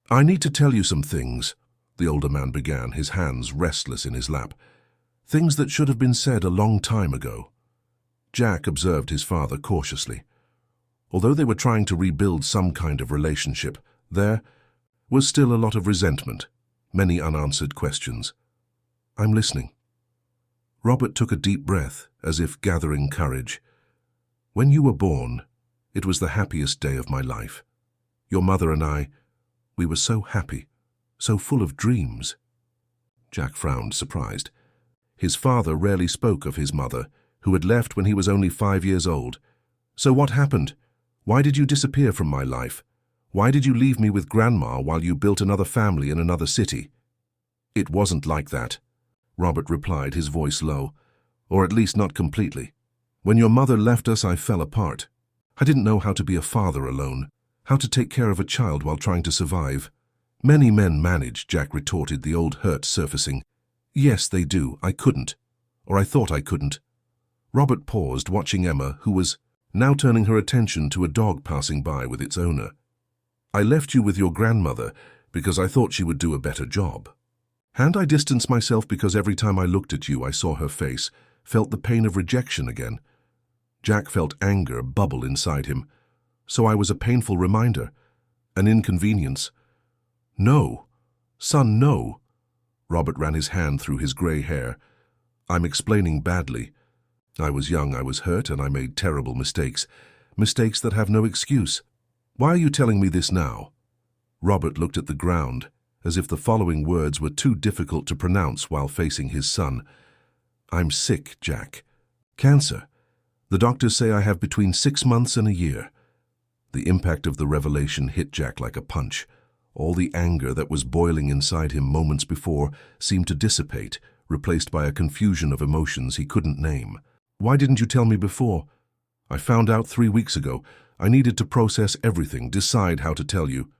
"I need to tell you some things," the older man began, his hands restless in his lap. "Things that should have been said a long time ago." Jack observed his father cautiously. Although they were trying to rebuild some kind of relationship, there was still a lot of resentment, many unanswered questions. "I'm listening." Robert took a deep breath, as if gathering courage. "When you were born, it was the happiest day of my life. Your mother and I, we were so happy, so full of dreams." Jack frowned, surprised. His father rarely spoke of his mother, who had left when he was only 5 years old. "So what happened? Why did you disappear from my life? Why did you leave me with Grandma while you built another family in another city?" "It wasn't like that," Robert replied, his voice low. "Or at least not completely. When your mother left us, I fell apart. I didn't know how to be a father alone, how to take care of a child while trying to survive." "Many men manage," Jack retorted, the old hurt surfacing. "Yes, they do. I couldn't. Or I thought I couldn't." Robert paused, watching Emma, who was now turning her attention to a dog passing by with its owner. "I left you with your grandmother because I thought she would do a better job. And I distanced myself because every time I looked at you, I saw her face, felt the pain of rejection again." Jack felt anger bubble inside him. "So I was a painful reminder, an inconvenience." "No, son, no." Robert ran his hand through his grey hair. "I'm explaining badly. I was young, I was hurt, and I made terrible mistakes. Mistakes that have no excuse. Why are you telling me this now?" Robert looked at the ground, as if the following words were too difficult to pronounce while facing his son. "I'm sick, Jack. Cancer. The doctors say I have between 6 months and a year." The impact of the revelation hit Jack like a punch. All the anger that was boiling inside him moments before seemed to dissipate, replaced by a confusion of emotions he couldn't name. "Why didn't you tell me before? I found out 3 weeks ago. I needed to process everything, decide how to tell you."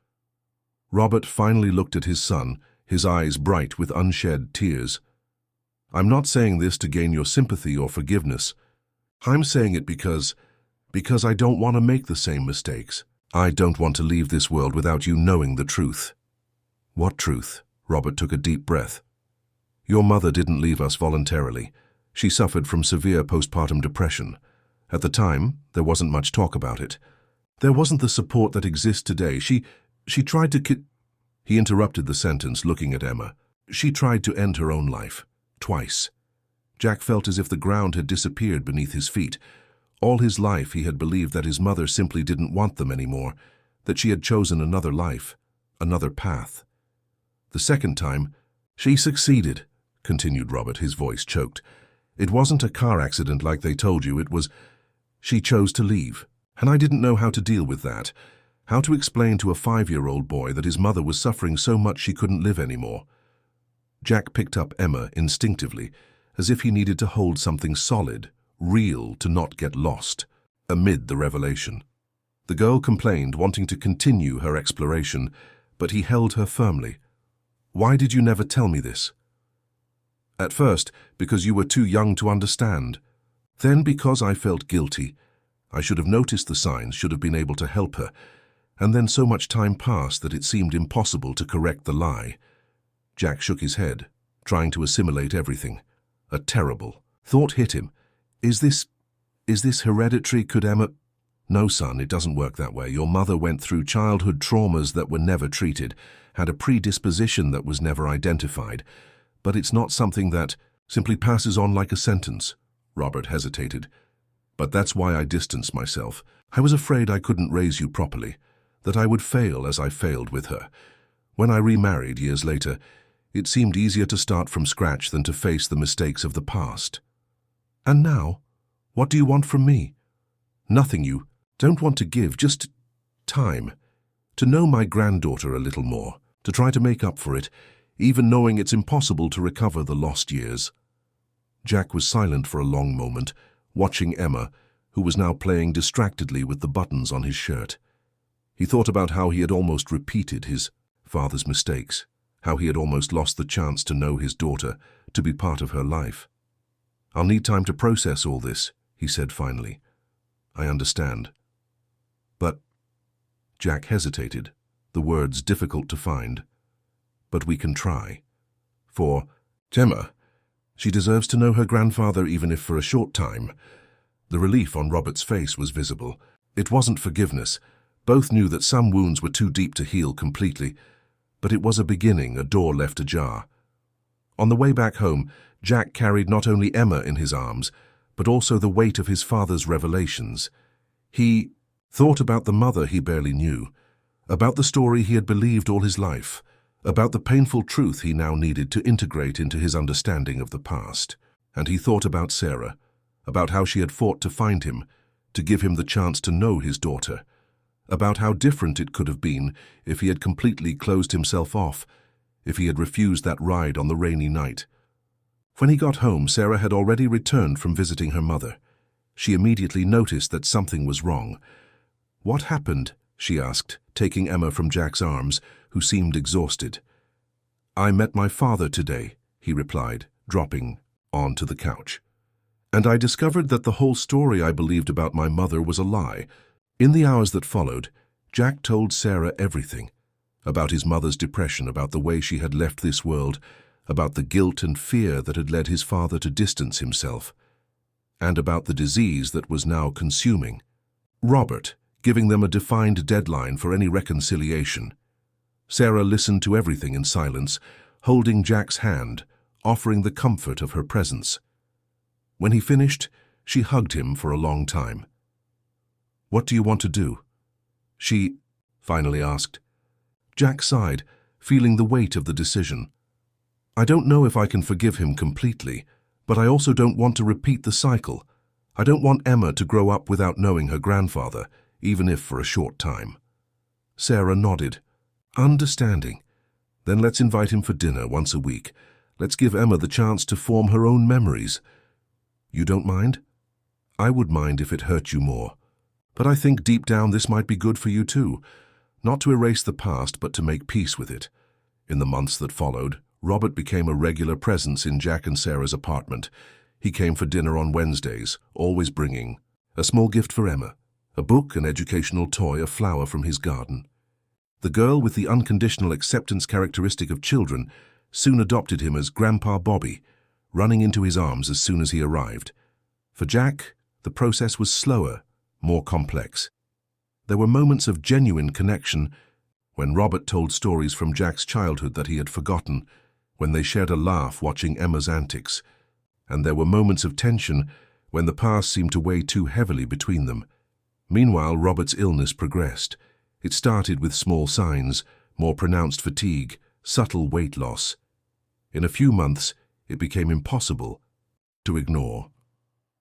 Robert finally looked at his son, his eyes bright with unshed tears. "I'm not saying this to gain your sympathy or forgiveness. I'm saying it because I don't want to make the same mistakes. I don't want to leave this world without you knowing the truth." "What truth?" Robert took a deep breath. "Your mother didn't leave us voluntarily. She suffered from severe postpartum depression. At the time, there wasn't much talk about it. There wasn't the support that exists today. She tried to He interrupted the sentence, looking at Emma. "She tried to end her own life. Twice." Jack felt as if the ground had disappeared beneath his feet. All his life he had believed that his mother simply didn't want them anymore, that she had chosen another life, another path. "The second time, she succeeded," continued Robert, his voice choked. "It wasn't a car accident like they told you, it was... She chose to leave, and I didn't know how to deal with that, how to explain to a 5-year-old boy that his mother was suffering so much she couldn't live anymore." Jack picked up Emma instinctively, as if he needed to hold something solid, real, to not get lost, amid the revelation. The girl complained, wanting to continue her exploration, but he held her firmly. "Why did you never tell me this?" "At first, because you were too young to understand. Then because I felt guilty. I should have noticed the signs, should have been able to help her. And then so much time passed that it seemed impossible to correct the lie." Jack shook his head, trying to assimilate everything. A terrible thought hit him. Is this hereditary? Could Emma... "No, son, it doesn't work that way. Your mother went through childhood traumas that were never treated, had a predisposition that was never identified. But it's not something that simply passes on like a sentence." Robert hesitated. "But that's why I distanced myself. I was afraid I couldn't raise you properly, that I would fail as I failed with her. When I remarried years later, it seemed easier to start from scratch than to face the mistakes of the past." "And now, what do you want from me?" "Nothing you don't want to give, just time. To know my granddaughter a little more, to try to make up for it, even knowing it's impossible to recover the lost years." Jack was silent for a long moment, watching Emma, who was now playing distractedly with the buttons on his shirt. He thought about how he had almost repeated his father's mistakes, how he had almost lost the chance to know his daughter, to be part of her life. "I'll need time to process all this," he said finally. "I understand. But..." Jack hesitated, the words difficult to find. "But we can try. For Emma, she deserves to know her grandfather, even if for a short time." The relief on Robert's face was visible. It wasn't forgiveness. Both knew that some wounds were too deep to heal completely. But it was a beginning, a door left ajar. On the way back home, Jack carried not only Emma in his arms, but also the weight of his father's revelations. He thought about the mother he barely knew, about the story he had believed all his life, about the painful truth he now needed to integrate into his understanding of the past. And he thought about Sarah, about how she had fought to find him, to give him the chance to know his daughter, about how different it could have been if he had completely closed himself off, if he had refused that ride on the rainy night. When he got home, Sarah had already returned from visiting her mother. She immediately noticed that something was wrong. "What happened?" she asked, taking Emma from Jack's arms, who seemed exhausted. "I met my father today," he replied, dropping onto the couch. And I discovered that the whole story I believed about my mother was a lie. In the hours that followed, Jack told Sarah everything. About his mother's depression, about the way she had left this world, about the guilt and fear that had led his father to distance himself, and about the disease that was now consuming Robert, giving them a defined deadline for any reconciliation. Sarah listened to everything in silence, holding Jack's hand, offering the comfort of her presence. When he finished, she hugged him for a long time. "What do you want to do?" she finally asked. Jack sighed, feeling the weight of the decision. "I don't know if I can forgive him completely, but I also don't want to repeat the cycle. I don't want Emma to grow up without knowing her grandfather, even if for a short time." Sarah nodded, understanding. "Then let's invite him for dinner once a week. Let's give Emma the chance to form her own memories. You don't mind?" "I would mind if it hurt you more. But I think deep down this might be good for you too. Not to erase the past, but to make peace with it." In the months that followed, Robert became a regular presence in Jack and Sarah's apartment. He came for dinner on Wednesdays, always bringing a small gift for Emma, a book, an educational toy, a flower from his garden. The girl, with the unconditional acceptance characteristic of children, soon adopted him as Grandpa Bobby, running into his arms as soon as he arrived. For Jack, the process was slower, more complex. There were moments of genuine connection when Robert told stories from Jack's childhood that he had forgotten, when they shared a laugh watching Emma's antics, and there were moments of tension when the past seemed to weigh too heavily between them. Meanwhile, Robert's illness progressed. It started with small signs, more pronounced fatigue, subtle weight loss. In a few months, it became impossible to ignore.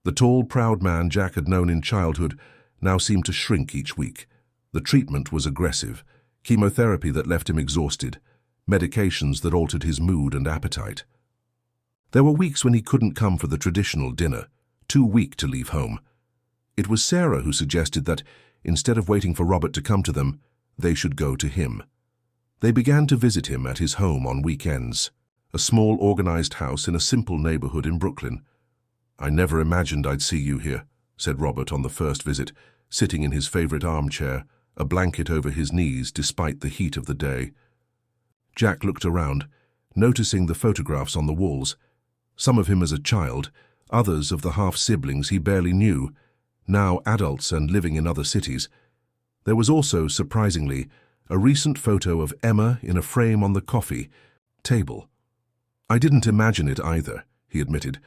The tall, proud man Jack had known in childhood now seemed to shrink each week. The treatment was aggressive, chemotherapy that left him exhausted, medications that altered his mood and appetite. There were weeks when he couldn't come for the traditional dinner, too weak to leave home. It was Sarah who suggested that, instead of waiting for Robert to come to them, they should go to him. They began to visit him at his home on weekends, a small, organized house in a simple neighborhood in Brooklyn. "I never imagined I'd see you here," said Robert on the first visit, sitting in his favorite armchair, a blanket over his knees despite the heat of the day. Jack looked around, noticing the photographs on the walls, some of him as a child, others of the half-siblings he barely knew, now adults and living in other cities. There was also, surprisingly, a recent photo of Emma in a frame on the coffee table. "I didn't imagine it either," he admitted.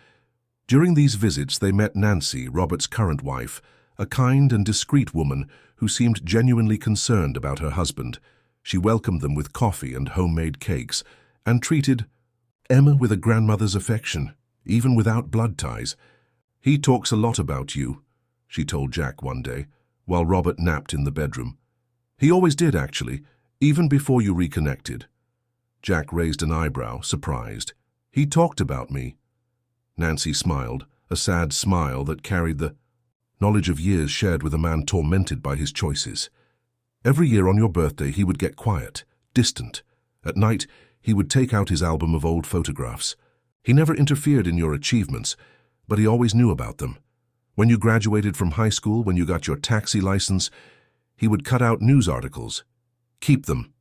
During these visits, they met Nancy, Robert's current wife, a kind and discreet woman who seemed genuinely concerned about her husband. She welcomed them with coffee and homemade cakes, and treated Emma with a grandmother's affection, even without blood ties. "He talks a lot about you," she told Jack one day, while Robert napped in the bedroom. "He always did, actually, even before you reconnected." Jack raised an eyebrow, surprised. "He talked about me." Nancy smiled, a sad smile that carried the knowledge of years shared with a man tormented by his choices. "Every year on your birthday he would get quiet, distant. At night he would take out his album of old photographs. He never interfered in your achievements, but he always knew about them. When you graduated from high school, when you got your taxi license, he would cut out news articles. Keep them."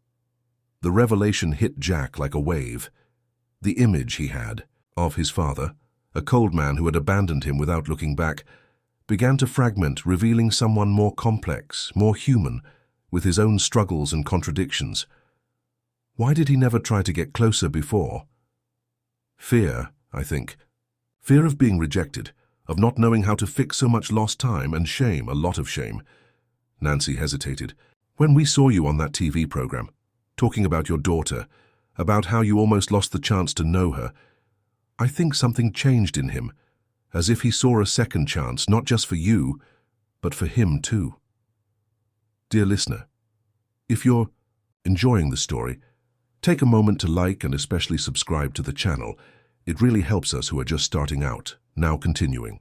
The revelation hit Jack like a wave. The image he had of his father, a cold man who had abandoned him without looking back, began to fragment, revealing someone more complex, more human, with his own struggles and contradictions. Why did he never try to get closer before? Fear, I think. Fear of being rejected, of not knowing how to fix so much lost time, and shame, a lot of shame. Nancy hesitated. "When we saw you on that TV program, talking about your daughter, about how you almost lost the chance to know her, I think something changed in him, as if he saw a second chance, not just for you, but for him too." Dear listener, if you're enjoying the story, take a moment to like and especially subscribe to the channel. It really helps us who are just starting out. Now continuing.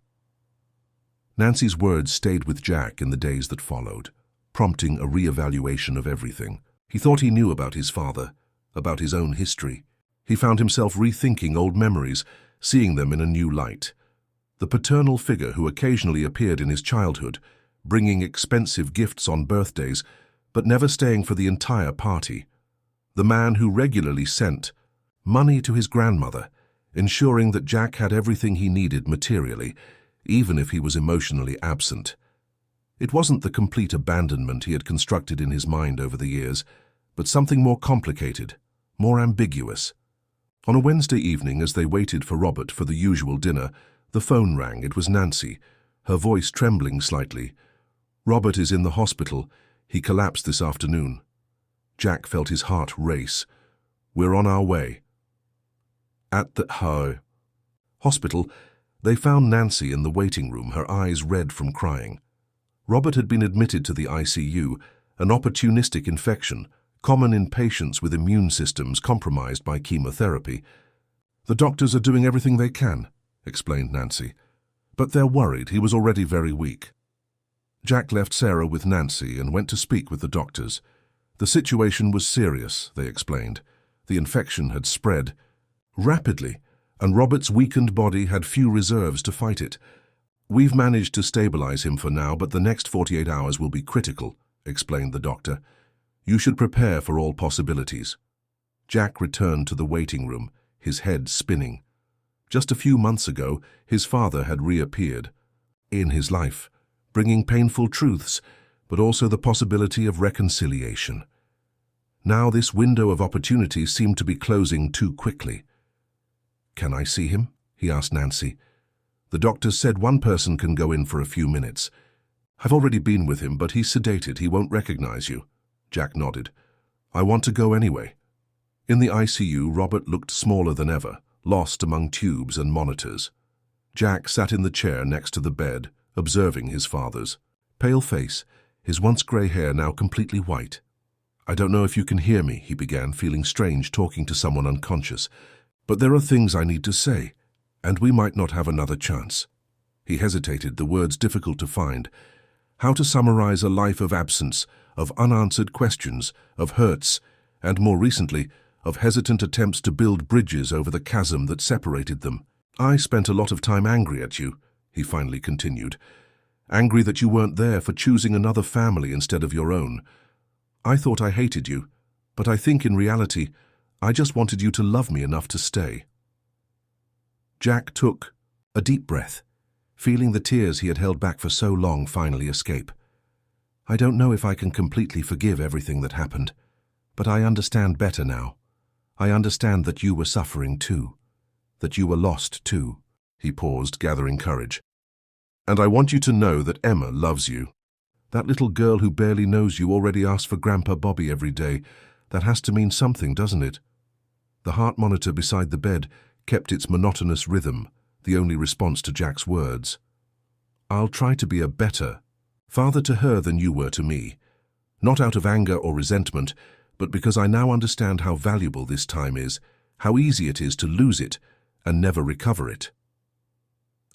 Nancy's words stayed with Jack in the days that followed, prompting a re-evaluation of everything. He thought he knew about his father, about his own history. He found himself rethinking old memories, seeing them in a new light. The paternal figure who occasionally appeared in his childhood, bringing expensive gifts on birthdays, but never staying for the entire party. The man who regularly sent money to his grandmother, ensuring that Jack had everything he needed materially, even if he was emotionally absent. It wasn't the complete abandonment he had constructed in his mind over the years, but something more complicated, more ambiguous. On a Wednesday evening, as they waited for Robert for the usual dinner, the phone rang. It was Nancy, her voice trembling slightly. "Robert is in the hospital. He collapsed this afternoon." Jack felt his heart race. "We're on our way." At the hospital, they found Nancy in the waiting room, her eyes red from crying. Robert had been admitted to the ICU, an opportunistic infection, common in patients with immune systems compromised by chemotherapy. "The doctors are doing everything they can," explained Nancy, "but they're worried. He was already very weak." Jack left Sarah with Nancy and went to speak with the doctors. The situation was serious, they explained. The infection had spread rapidly, and Robert's weakened body had few reserves to fight it. "We've managed to stabilize him for now, but the next 48 hours will be critical," explained the doctor. "You should prepare for all possibilities." Jack returned to the waiting room, his head spinning. Just a few months ago, his father had reappeared in his life, bringing painful truths, but also the possibility of reconciliation. Now this window of opportunity seemed to be closing too quickly. "Can I see him?" he asked Nancy. "The doctors said one person can go in for a few minutes. I've already been with him, but he's sedated. He won't recognize you." Jack nodded. "I want to go anyway." In the ICU, Robert looked smaller than ever, lost among tubes and monitors. Jack sat in the chair next to the bed, observing his father's pale face, his once grey hair now completely white. "I don't know if you can hear me," he began, feeling strange talking to someone unconscious, "but there are things I need to say, and we might not have another chance." He hesitated, the words difficult to find. How to summarize a life of absence, of unanswered questions, of hurts, and more recently, of hesitant attempts to build bridges over the chasm that separated them. "I spent a lot of time angry at you," he finally continued. "Angry that you weren't there, for choosing another family instead of your own. I thought I hated you, but I think in reality, I just wanted you to love me enough to stay." Jack took a deep breath, feeling the tears he had held back for so long finally escape. "I don't know if I can completely forgive everything that happened, but I understand better now. I understand that you were suffering too, that you were lost too." He paused, gathering courage. "And I want you to know that Emma loves you. That little girl who barely knows you already asks for Grandpa Bobby every day. That has to mean something, doesn't it?" The heart monitor beside the bed kept its monotonous rhythm, the only response to Jack's words. "I'll try to be a better father to her than you were to me, not out of anger or resentment, but because I now understand how valuable this time is, how easy it is to lose it and never recover it."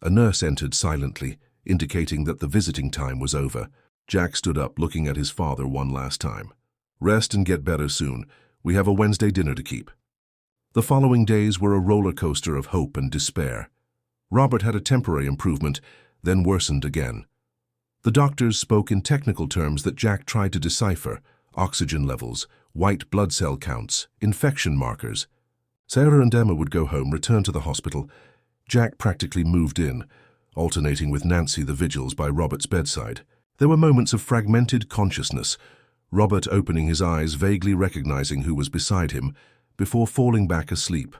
A nurse entered silently, indicating that the visiting time was over. Jack stood up, looking at his father one last time. "Rest and get better soon. We have a Wednesday dinner to keep." The following days were a roller coaster of hope and despair. Robert had a temporary improvement, then worsened again. The doctors spoke in technical terms that Jack tried to decipher: oxygen levels, white blood cell counts, infection markers. Sarah and Emma would go home, return to the hospital. Jack practically moved in, alternating with Nancy the vigils by Robert's bedside. There were moments of fragmented consciousness, Robert opening his eyes, vaguely recognizing who was beside him, before falling back asleep.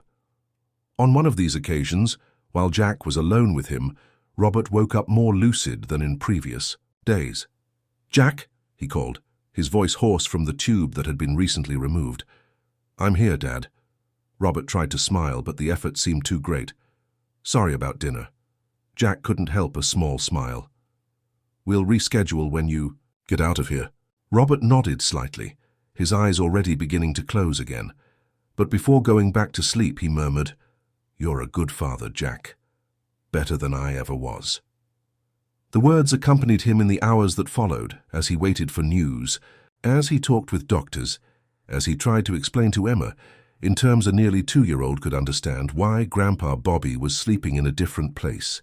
On one of these occasions, while Jack was alone with him, Robert woke up more lucid than in previous days. "Jack," he called, his voice hoarse from the tube that had been recently removed. "I'm here, Dad." Robert tried to smile, but the effort seemed too great. "Sorry about dinner." Jack couldn't help a small smile. "We'll reschedule when you get out of here." Robert nodded slightly, his eyes already beginning to close again. But before going back to sleep, he murmured, "You're a good father, Jack. Better than I ever was." The words accompanied him in the hours that followed, as he waited for news, as he talked with doctors, as he tried to explain to Emma, in terms a nearly 2-year-old could understand, why Grandpa Bobby was sleeping in a different place.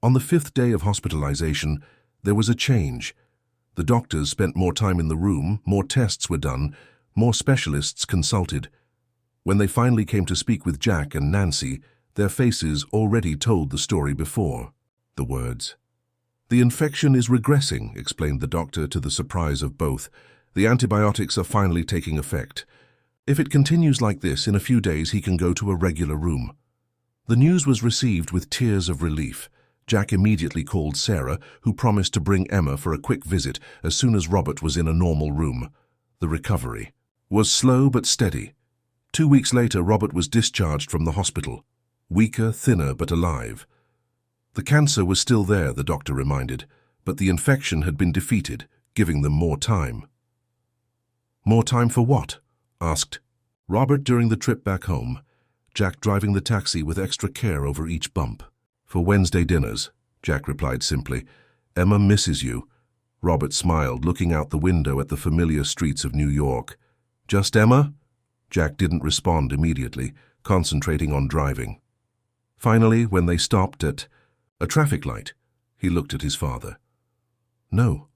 On the 5th day of hospitalization, there was a change. The doctors spent more time in the room, more tests were done, more specialists consulted. When they finally came to speak with Jack and Nancy, their faces already told the story before. The words. "The infection is regressing," explained the doctor to the surprise of both. "The antibiotics are finally taking effect. If it continues like this, in a few days he can go to a regular room." The news was received with tears of relief. Jack immediately called Sarah, who promised to bring Emma for a quick visit as soon as Robert was in a normal room. The recovery was slow but steady. 2 weeks later, Robert was discharged from the hospital, weaker, thinner, but alive. The cancer was still there, the doctor reminded, but the infection had been defeated, giving them more time. "More time for what?" asked Robert during the trip back home, Jack driving the taxi with extra care over each bump. "For Wednesday dinners," Jack replied simply. "Emma misses you." Robert smiled, looking out the window at the familiar streets of New York. "Just Emma?" Jack didn't respond immediately, concentrating on driving. Finally, when they stopped at a traffic light, he looked at his father. "No,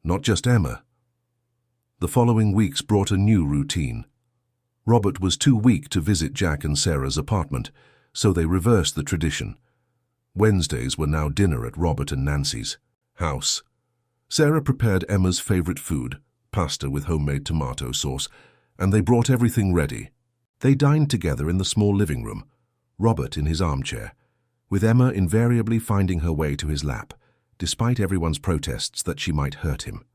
not just Emma." The following weeks brought a new routine. Robert was too weak to visit Jack and Sarah's apartment, so they reversed the tradition. Wednesdays were now dinner at Robert and Nancy's house. Sarah prepared Emma's favorite food, pasta with homemade tomato sauce, and they brought everything ready. They dined together in the small living room, Robert in his armchair, with Emma invariably finding her way to his lap, despite everyone's protests that she might hurt him.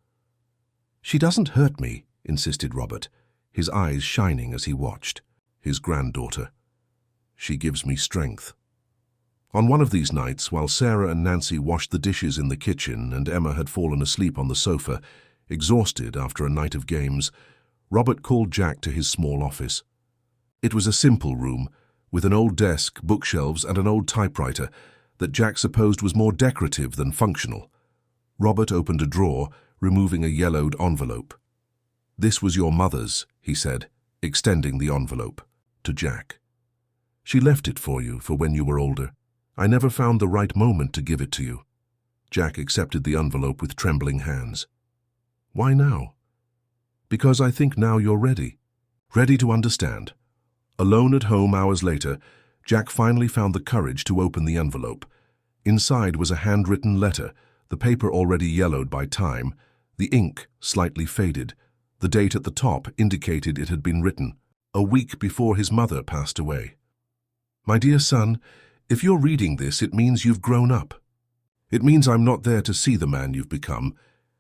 "She doesn't hurt me," insisted Robert, his eyes shining as he watched his granddaughter. "She gives me strength." On one of these nights, while Sarah and Nancy washed the dishes in the kitchen and Emma had fallen asleep on the sofa, exhausted after a night of games, Robert called Jack to his small office. It was a simple room, with an old desk, bookshelves, and an old typewriter that Jack supposed was more decorative than functional. Robert opened a drawer, removing a yellowed envelope. "This was your mother's," he said, extending the envelope to Jack. "She left it for you for when you were older. I never found the right moment to give it to you." Jack accepted the envelope with trembling hands. "Why now?" "Because I think now you're ready. Ready to understand." Alone at home hours later, Jack finally found the courage to open the envelope. Inside was a handwritten letter, the paper already yellowed by time, the ink slightly faded. The date at the top indicated it had been written a week before his mother passed away. "My dear son, if you're reading this, it means you've grown up. It means I'm not there to see the man you've become,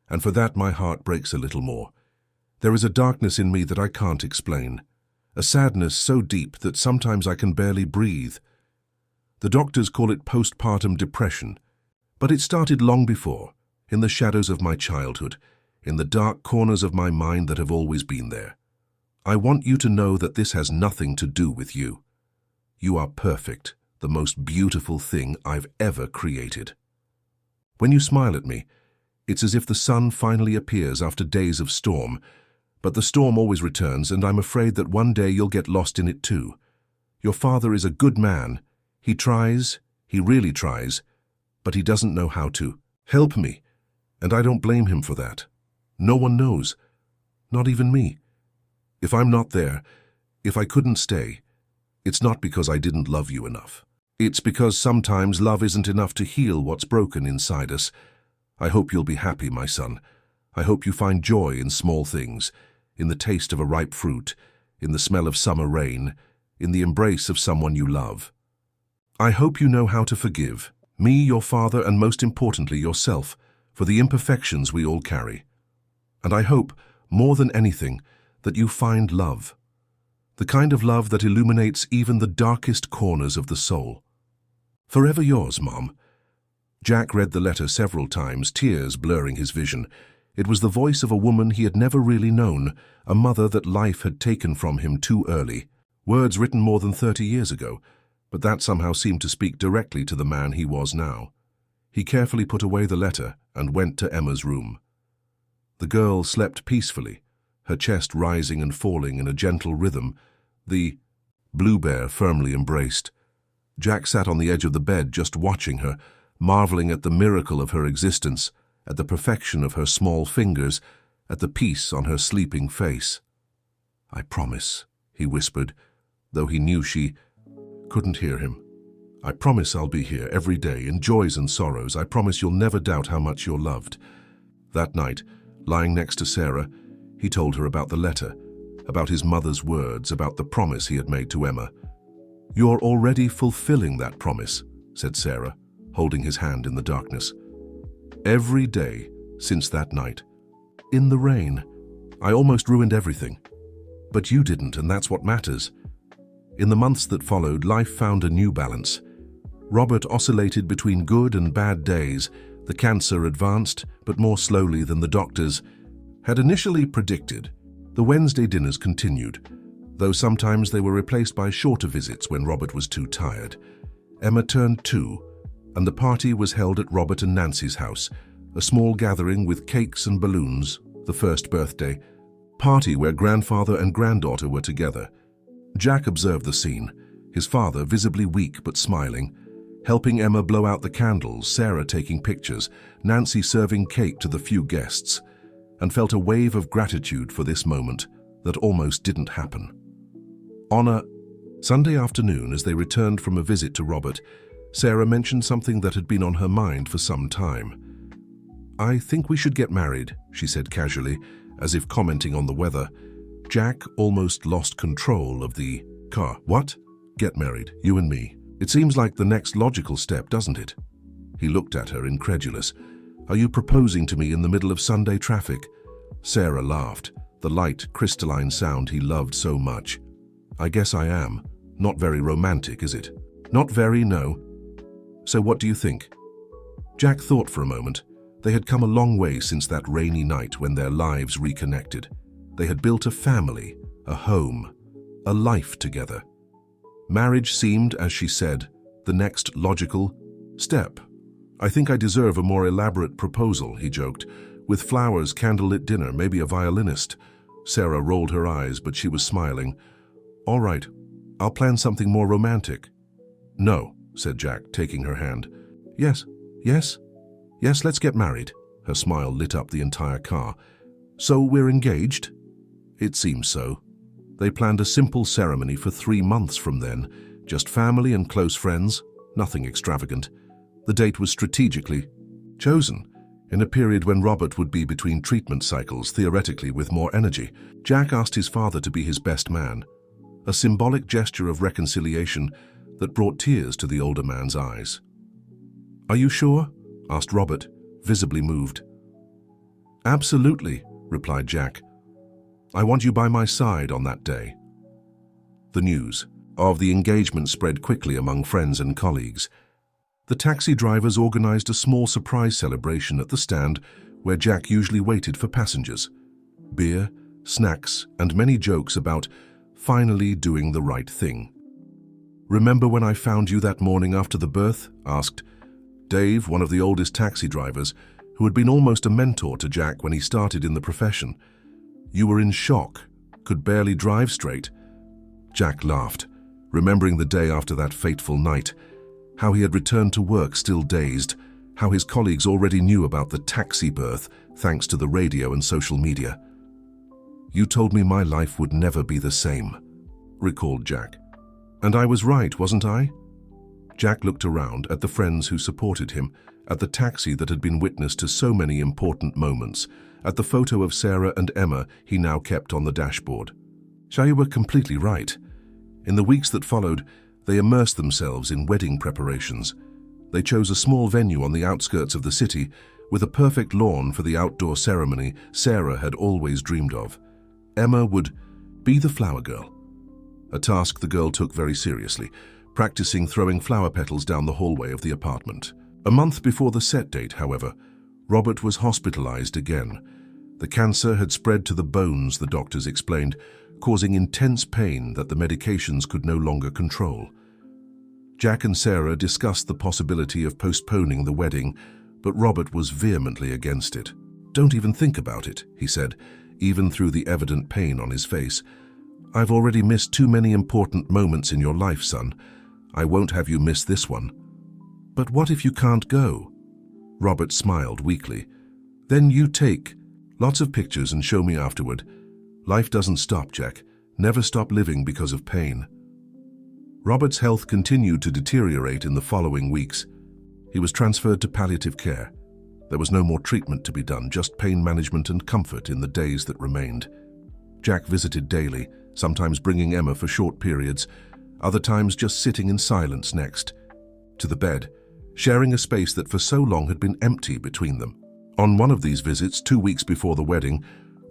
and for that my heart breaks a little more. There is a darkness in me that I can't explain, a sadness so deep that sometimes I can barely breathe. The doctors call it postpartum depression, but it started long before, in the shadows of my childhood, in the dark corners of my mind that have always been there. I want you to know that this has nothing to do with you. You are perfect, the most beautiful thing I've ever created. When you smile at me, it's as if the sun finally appears after days of storm, but the storm always returns, and I'm afraid that one day you'll get lost in it too. Your father is a good man. He tries, he really tries, but he doesn't know how to help me, and I don't blame him for that. No one knows, not even me. If I'm not there, if I couldn't stay, it's not because I didn't love you enough. It's because sometimes love isn't enough to heal what's broken inside us. I hope you'll be happy, my son. I hope you find joy in small things, in the taste of a ripe fruit, in the smell of summer rain, in the embrace of someone you love. I hope you know how to forgive, me, your father, and most importantly yourself, for the imperfections we all carry. And I hope, more than anything, that you find love. The kind of love that illuminates even the darkest corners of the soul. Forever yours, Mom. Jack read the letter several times, tears blurring his vision. It was the voice of a woman he had never really known, a mother that life had taken from him too early. Words written more than 30 years ago, but that somehow seemed to speak directly to the man he was now. He carefully put away the letter and went to Emma's room. The girl slept peacefully, her chest rising and falling in a gentle rhythm, the Blue Bear firmly embraced. Jack sat on the edge of the bed just watching her, marveling at the miracle of her existence, at the perfection of her small fingers, at the peace on her sleeping face. "I promise," he whispered, though he knew she couldn't hear him. "I promise I'll be here every day, in joys and sorrows. I promise you'll never doubt how much you're loved." That night, lying next to Sarah, he told her about the letter, about his mother's words, about the promise he had made to Emma. "You're already fulfilling that promise," said Sarah, holding his hand in the darkness. "Every day since that night. In the rain. I almost ruined everything. But you didn't, and that's what matters." In the months that followed, life found a new balance. Robert oscillated between good and bad days. The cancer advanced, but more slowly than the doctors had initially predicted. The Wednesday dinners continued, though sometimes they were replaced by shorter visits when Robert was too tired. Emma turned 2, and the party was held at Robert and Nancy's house, a small gathering with cakes and balloons, the first birthday party where grandfather and granddaughter were together. Jack observed the scene, his father visibly weak but smiling, helping Emma blow out the candles, Sarah taking pictures, Nancy serving cake to the few guests, and felt a wave of gratitude for this moment that almost didn't happen. On a Sunday afternoon, as they returned from a visit to Robert, Sarah mentioned something that had been on her mind for some time. "I think we should get married," she said casually, as if commenting on the weather. Jack almost lost control of the car. "What? Get married, you and me? It seems like the next logical step, doesn't it?" He looked at her, incredulous. "Are you proposing to me in the middle of Sunday traffic?" Sarah laughed, the light, crystalline sound he loved so much. "I guess I am. Not very romantic, is it?" "Not very, no." "So what do you think?" Jack thought for a moment. They had come a long way since that rainy night when their lives reconnected. They had built a family, a home, a life together. Marriage seemed, as she said, the next logical step. "I think I deserve a more elaborate proposal," he joked, "with flowers, candlelit dinner, maybe a violinist." Sarah rolled her eyes, but she was smiling. "All right, I'll plan something more romantic." "No," said Jack, taking her hand. "Yes, yes, yes, let's get married." Her smile lit up the entire car. "So we're engaged?" It seems so. They planned a simple ceremony for 3 months from then, just family and close friends, nothing extravagant. The date was strategically chosen, in a period when Robert would be between treatment cycles, theoretically with more energy. Jack asked his father to be his best man, a symbolic gesture of reconciliation that brought tears to the older man's eyes. "Are you sure?" asked Robert, visibly moved. "Absolutely," replied Jack. "I want you by my side on that day." The news of the engagement spread quickly among friends and colleagues. The taxi drivers organized a small surprise celebration at the stand where Jack usually waited for passengers. Beer, snacks, and many jokes about finally doing the right thing. "Remember when I found you that morning after the birth?" asked Dave, one of the oldest taxi drivers, who had been almost a mentor to Jack when he started in the profession. "You were in shock, could barely drive straight." Jack laughed, remembering the day after that fateful night, how he had returned to work still dazed, how his colleagues already knew about the taxi birth thanks to the radio and social media. "You told me my life would never be the same," recalled Jack. "And I was right, wasn't I?" Jack looked around at the friends who supported him, at the taxi that had been witness to so many important moments, at the photo of Sarah and Emma he now kept on the dashboard. "You were completely right." In the weeks that followed, they immersed themselves in wedding preparations. They chose a small venue on the outskirts of the city, with a perfect lawn for the outdoor ceremony Sarah had always dreamed of. Emma would be the flower girl, a task the girl took very seriously, practicing throwing flower petals down the hallway of the apartment. A month before the set date, however, Robert was hospitalized again. The cancer had spread to the bones, the doctors explained, causing intense pain that the medications could no longer control. Jack and Sarah discussed the possibility of postponing the wedding, but Robert was vehemently against it. "Don't even think about it," he said, even through the evident pain on his face. "I've already missed too many important moments in your life, son. I won't have you miss this one." But what if you can't go? Robert smiled weakly. Then you take lots of pictures and show me afterward. Life doesn't stop, Jack. Never stop living because of pain. Robert's health continued to deteriorate in the following weeks. He was transferred to palliative care. There was no more treatment to be done, just pain management and comfort in the days that remained. Jack visited daily, sometimes bringing Emma for short periods, other times just sitting in silence next to the bed, sharing a space that for so long had been empty between them. On one of these visits, 2 weeks before the wedding,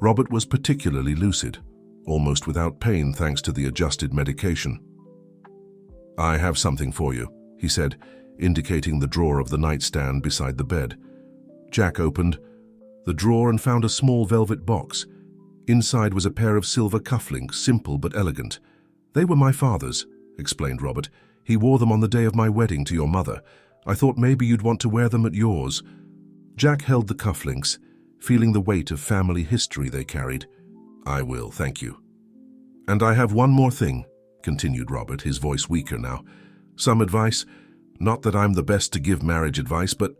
Robert was particularly lucid, almost without pain thanks to the adjusted medication. "I have something for you," he said, indicating the drawer of the nightstand beside the bed. Jack opened the drawer and found a small velvet box. Inside was a pair of silver cufflinks, simple but elegant. "They were my father's," explained Robert. "He wore them on the day of my wedding to your mother. I thought maybe you'd want to wear them at yours." Jack held the cufflinks, feeling the weight of family history they carried. "I will, thank you." "And I have one more thing," continued Robert, his voice weaker now. "Some advice. Not that I'm the best to give marriage advice, but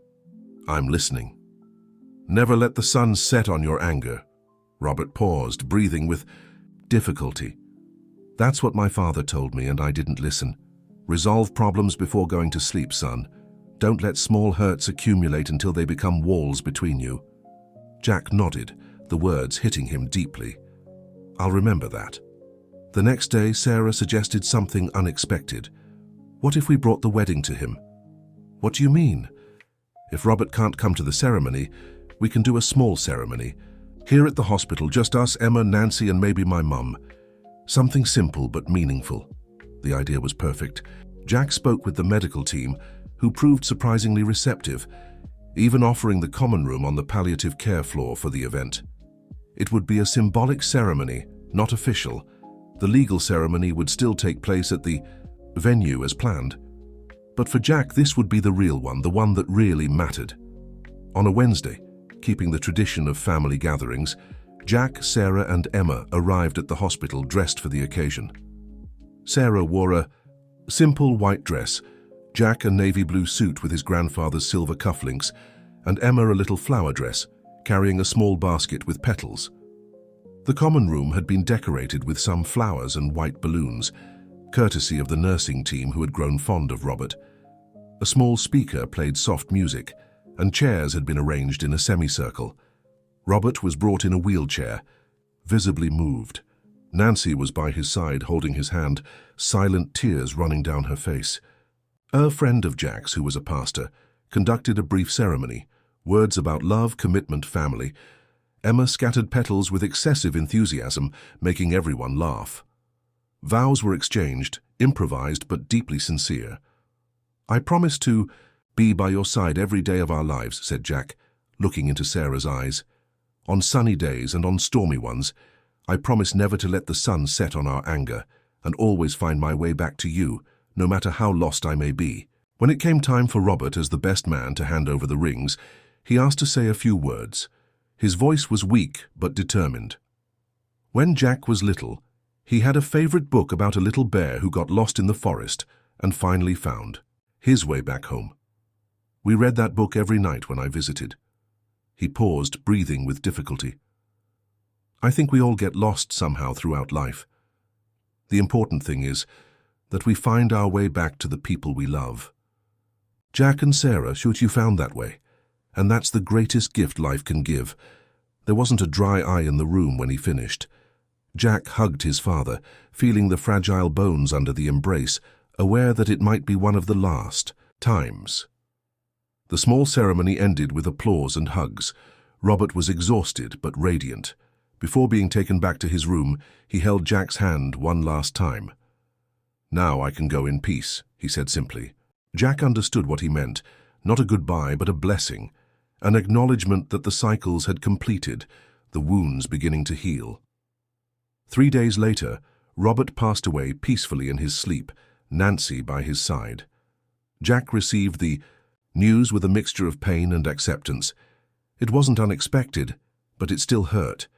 I'm listening. Never let the sun set on your anger." Robert paused, breathing with difficulty. "That's what my father told me, and I didn't listen. Resolve problems before going to sleep, son. Don't let small hurts accumulate until they become walls between you." Jack nodded, the words hitting him deeply. "I'll remember that." The next day, Sarah suggested something unexpected. "What if we brought the wedding to him?" "What do you mean?" "If Robert can't come to the ceremony, we can do a small ceremony. Here at the hospital, just us, Emma, Nancy, and maybe my mum. Something simple but meaningful." The idea was perfect. Jack spoke with the medical team, who proved surprisingly receptive, even offering the common room on the palliative care floor for the event. It would be a symbolic ceremony, not official. The legal ceremony would still take place at the venue as planned. But for Jack, this would be the real one, the one that really mattered. On a Wednesday, keeping the tradition of family gatherings, Jack, Sarah, and Emma arrived at the hospital dressed for the occasion. Sarah wore a simple white dress, Jack a navy blue suit with his grandfather's silver cufflinks, and Emma a little flower dress, carrying a small basket with petals. The common room had been decorated with some flowers and white balloons, courtesy of the nursing team who had grown fond of Robert. A small speaker played soft music, and chairs had been arranged in a semicircle. Robert was brought in a wheelchair, visibly moved. Nancy was by his side, holding his hand, silent tears running down her face. A friend of Jack's, who was a pastor, conducted a brief ceremony, words about love, commitment, family. Emma scattered petals with excessive enthusiasm, making everyone laugh. Vows were exchanged, improvised but deeply sincere. "I promise to be by your side every day of our lives," said Jack, looking into Sarah's eyes. "On sunny days and on stormy ones, I promise never to let the sun set on our anger, and always find my way back to you, no matter how lost I may be." When it came time for Robert, as the best man, to hand over the rings, he asked to say a few words. His voice was weak but determined. When Jack was little, he had a favorite book about a little bear who got lost in the forest and finally found his way back home. We read that book every night when I visited. He paused, breathing with difficulty. "I think we all get lost somehow throughout life. The important thing is that we find our way back to the people we love." Jack and Sarah, shoot, you found that way. And that's the greatest gift life can give. There wasn't a dry eye in the room when he finished. Jack hugged his father, feeling the fragile bones under the embrace, aware that it might be one of the last times. The small ceremony ended with applause and hugs. Robert was exhausted but radiant. Before being taken back to his room, he held Jack's hand one last time. "Now I can go in peace," he said simply. Jack understood what he meant, not a goodbye but a blessing, an acknowledgement that the cycles had completed, the wounds beginning to heal. 3 days later, Robert passed away peacefully in his sleep, Nancy by his side. Jack received the news with a mixture of pain and acceptance. It wasn't unexpected, but it still hurt.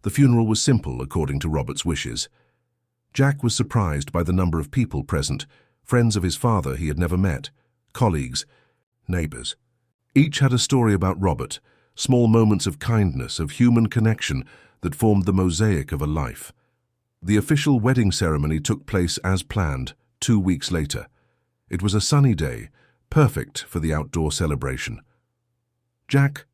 The funeral was simple, according to Robert's wishes. Jack was surprised by the number of people present, friends of his father he had never met, colleagues, neighbors. Each had a story about Robert, small moments of kindness, of human connection that formed the mosaic of a life. The official wedding ceremony took place as planned 2 weeks later. It was a sunny day, perfect for the outdoor celebration. Jack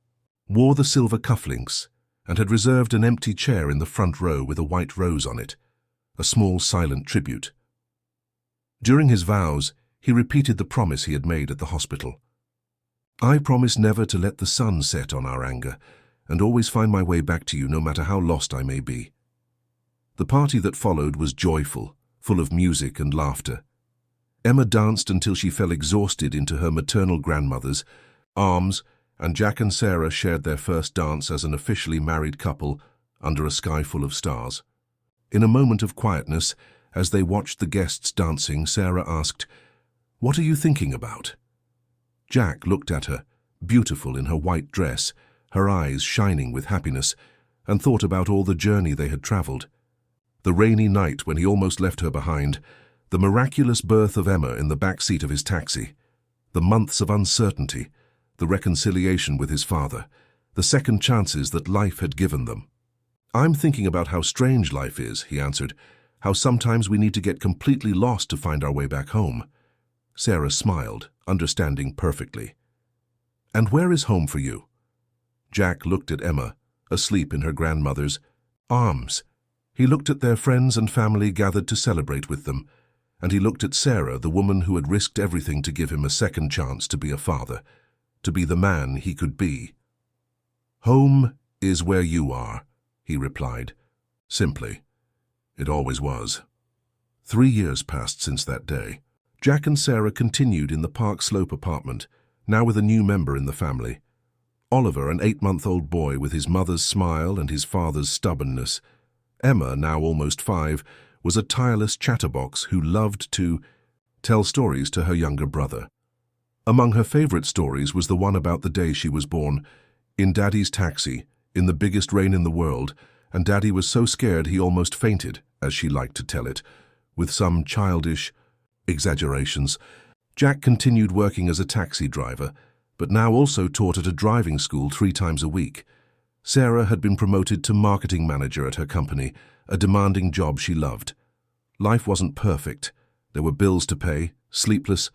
wore the silver cufflinks and had reserved an empty chair in the front row with a white rose on it, a small silent tribute. During his vows, he repeated the promise he had made at the hospital. "I promise never to let the sun set on our anger, and always find my way back to you no matter how lost I may be." The party that followed was joyful, full of music and laughter. Emma danced until she fell exhausted into her maternal grandmother's arms, and Jack and Sarah shared their first dance as an officially married couple under a sky full of stars. In a moment of quietness, as they watched the guests dancing, Sarah asked, "What are you thinking about?" Jack looked at her, beautiful in her white dress, her eyes shining with happiness, and thought about all the journey they had traveled. The rainy night when he almost left her behind, the miraculous birth of Emma in the back seat of his taxi, the months of uncertainty, the reconciliation with his father, the second chances that life had given them. "I'm thinking about how strange life is," he answered, "how sometimes we need to get completely lost to find our way back home." Sarah smiled, understanding perfectly. "And where is home for you?" Jack looked at Emma, asleep in her grandmother's arms. He looked at their friends and family gathered to celebrate with them, and he looked at Sarah, the woman who had risked everything to give him a second chance to be a father, to be the man he could be. "Home is where you are," he replied, simply. It always was. 3 years passed since that day. Jack and Sarah continued in the Park Slope apartment, now with a new member in the family. Oliver, an 8-month-old boy with his mother's smile and his father's stubbornness. Emma, now almost 5, was a tireless chatterbox who loved to tell stories to her younger brother. Among her favorite stories was the one about the day she was born, in Daddy's taxi, in the biggest rain in the world, and Daddy was so scared he almost fainted, as she liked to tell it, with some childish exaggerations. Jack continued working as a taxi driver, but now also taught at a driving school 3 times a week. Sarah had been promoted to marketing manager at her company, a demanding job she loved. Life wasn't perfect. There were bills to pay, sleepless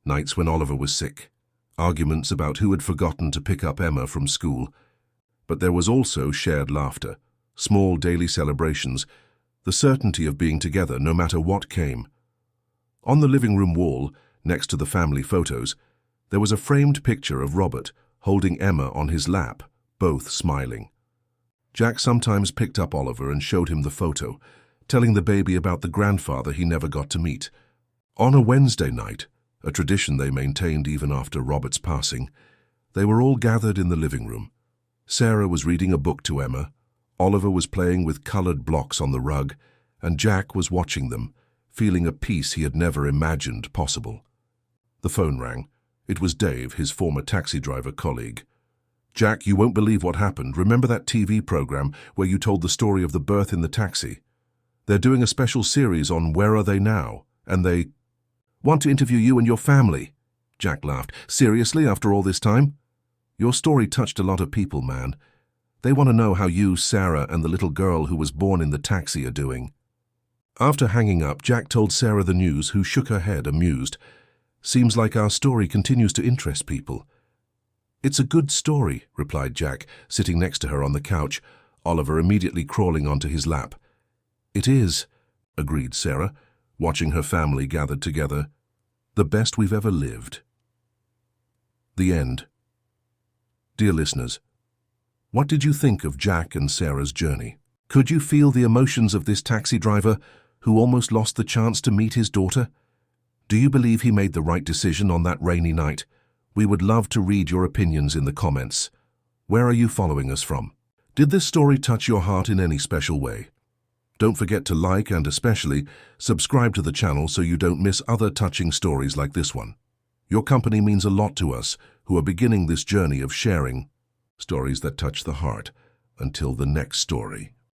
nights when Oliver was sick, arguments about who had forgotten to pick up Emma from school. But there was also shared laughter, small daily celebrations, the certainty of being together no matter what came. On the living room wall, next to the family photos, there was a framed picture of Robert holding Emma on his lap, both smiling. Jack sometimes picked up Oliver and showed him the photo, telling the baby about the grandfather he never got to meet. On a Wednesday night, a tradition they maintained even after Robert's passing, they were all gathered in the living room. Sarah was reading a book to Emma, Oliver was playing with colored blocks on the rug, and Jack was watching them, feeling a peace he had never imagined possible. The phone rang. It was Dave, his former taxi driver colleague. "Jack, you won't believe what happened. Remember that TV program where you told the story of the birth in the taxi? They're doing a special series on Where Are They Now, and they want to interview you and your family." Jack laughed. "Seriously, after all this time? Your story touched a lot of people, man. They want to know how you, Sarah, and the little girl who was born in the taxi are doing." After hanging up, Jack told Sarah the news, who shook her head, amused. "Seems like our story continues to interest people." "It's a good story," replied Jack, sitting next to her on the couch, Oliver immediately crawling onto his lap. "It is," agreed Sarah, watching her family gathered together. "The best we've ever lived." The end. Dear listeners, what did you think of Jack and Sarah's journey? Could you feel the emotions of this taxi driver who almost lost the chance to meet his daughter? Do you believe he made the right decision on that rainy night? We would love to read your opinions in the comments. Where are you following us from? Did this story touch your heart in any special way? Don't forget to like and especially subscribe to the channel so you don't miss other touching stories like this one. Your company means a lot to us who are beginning this journey of sharing stories that touch the heart. Until the next story.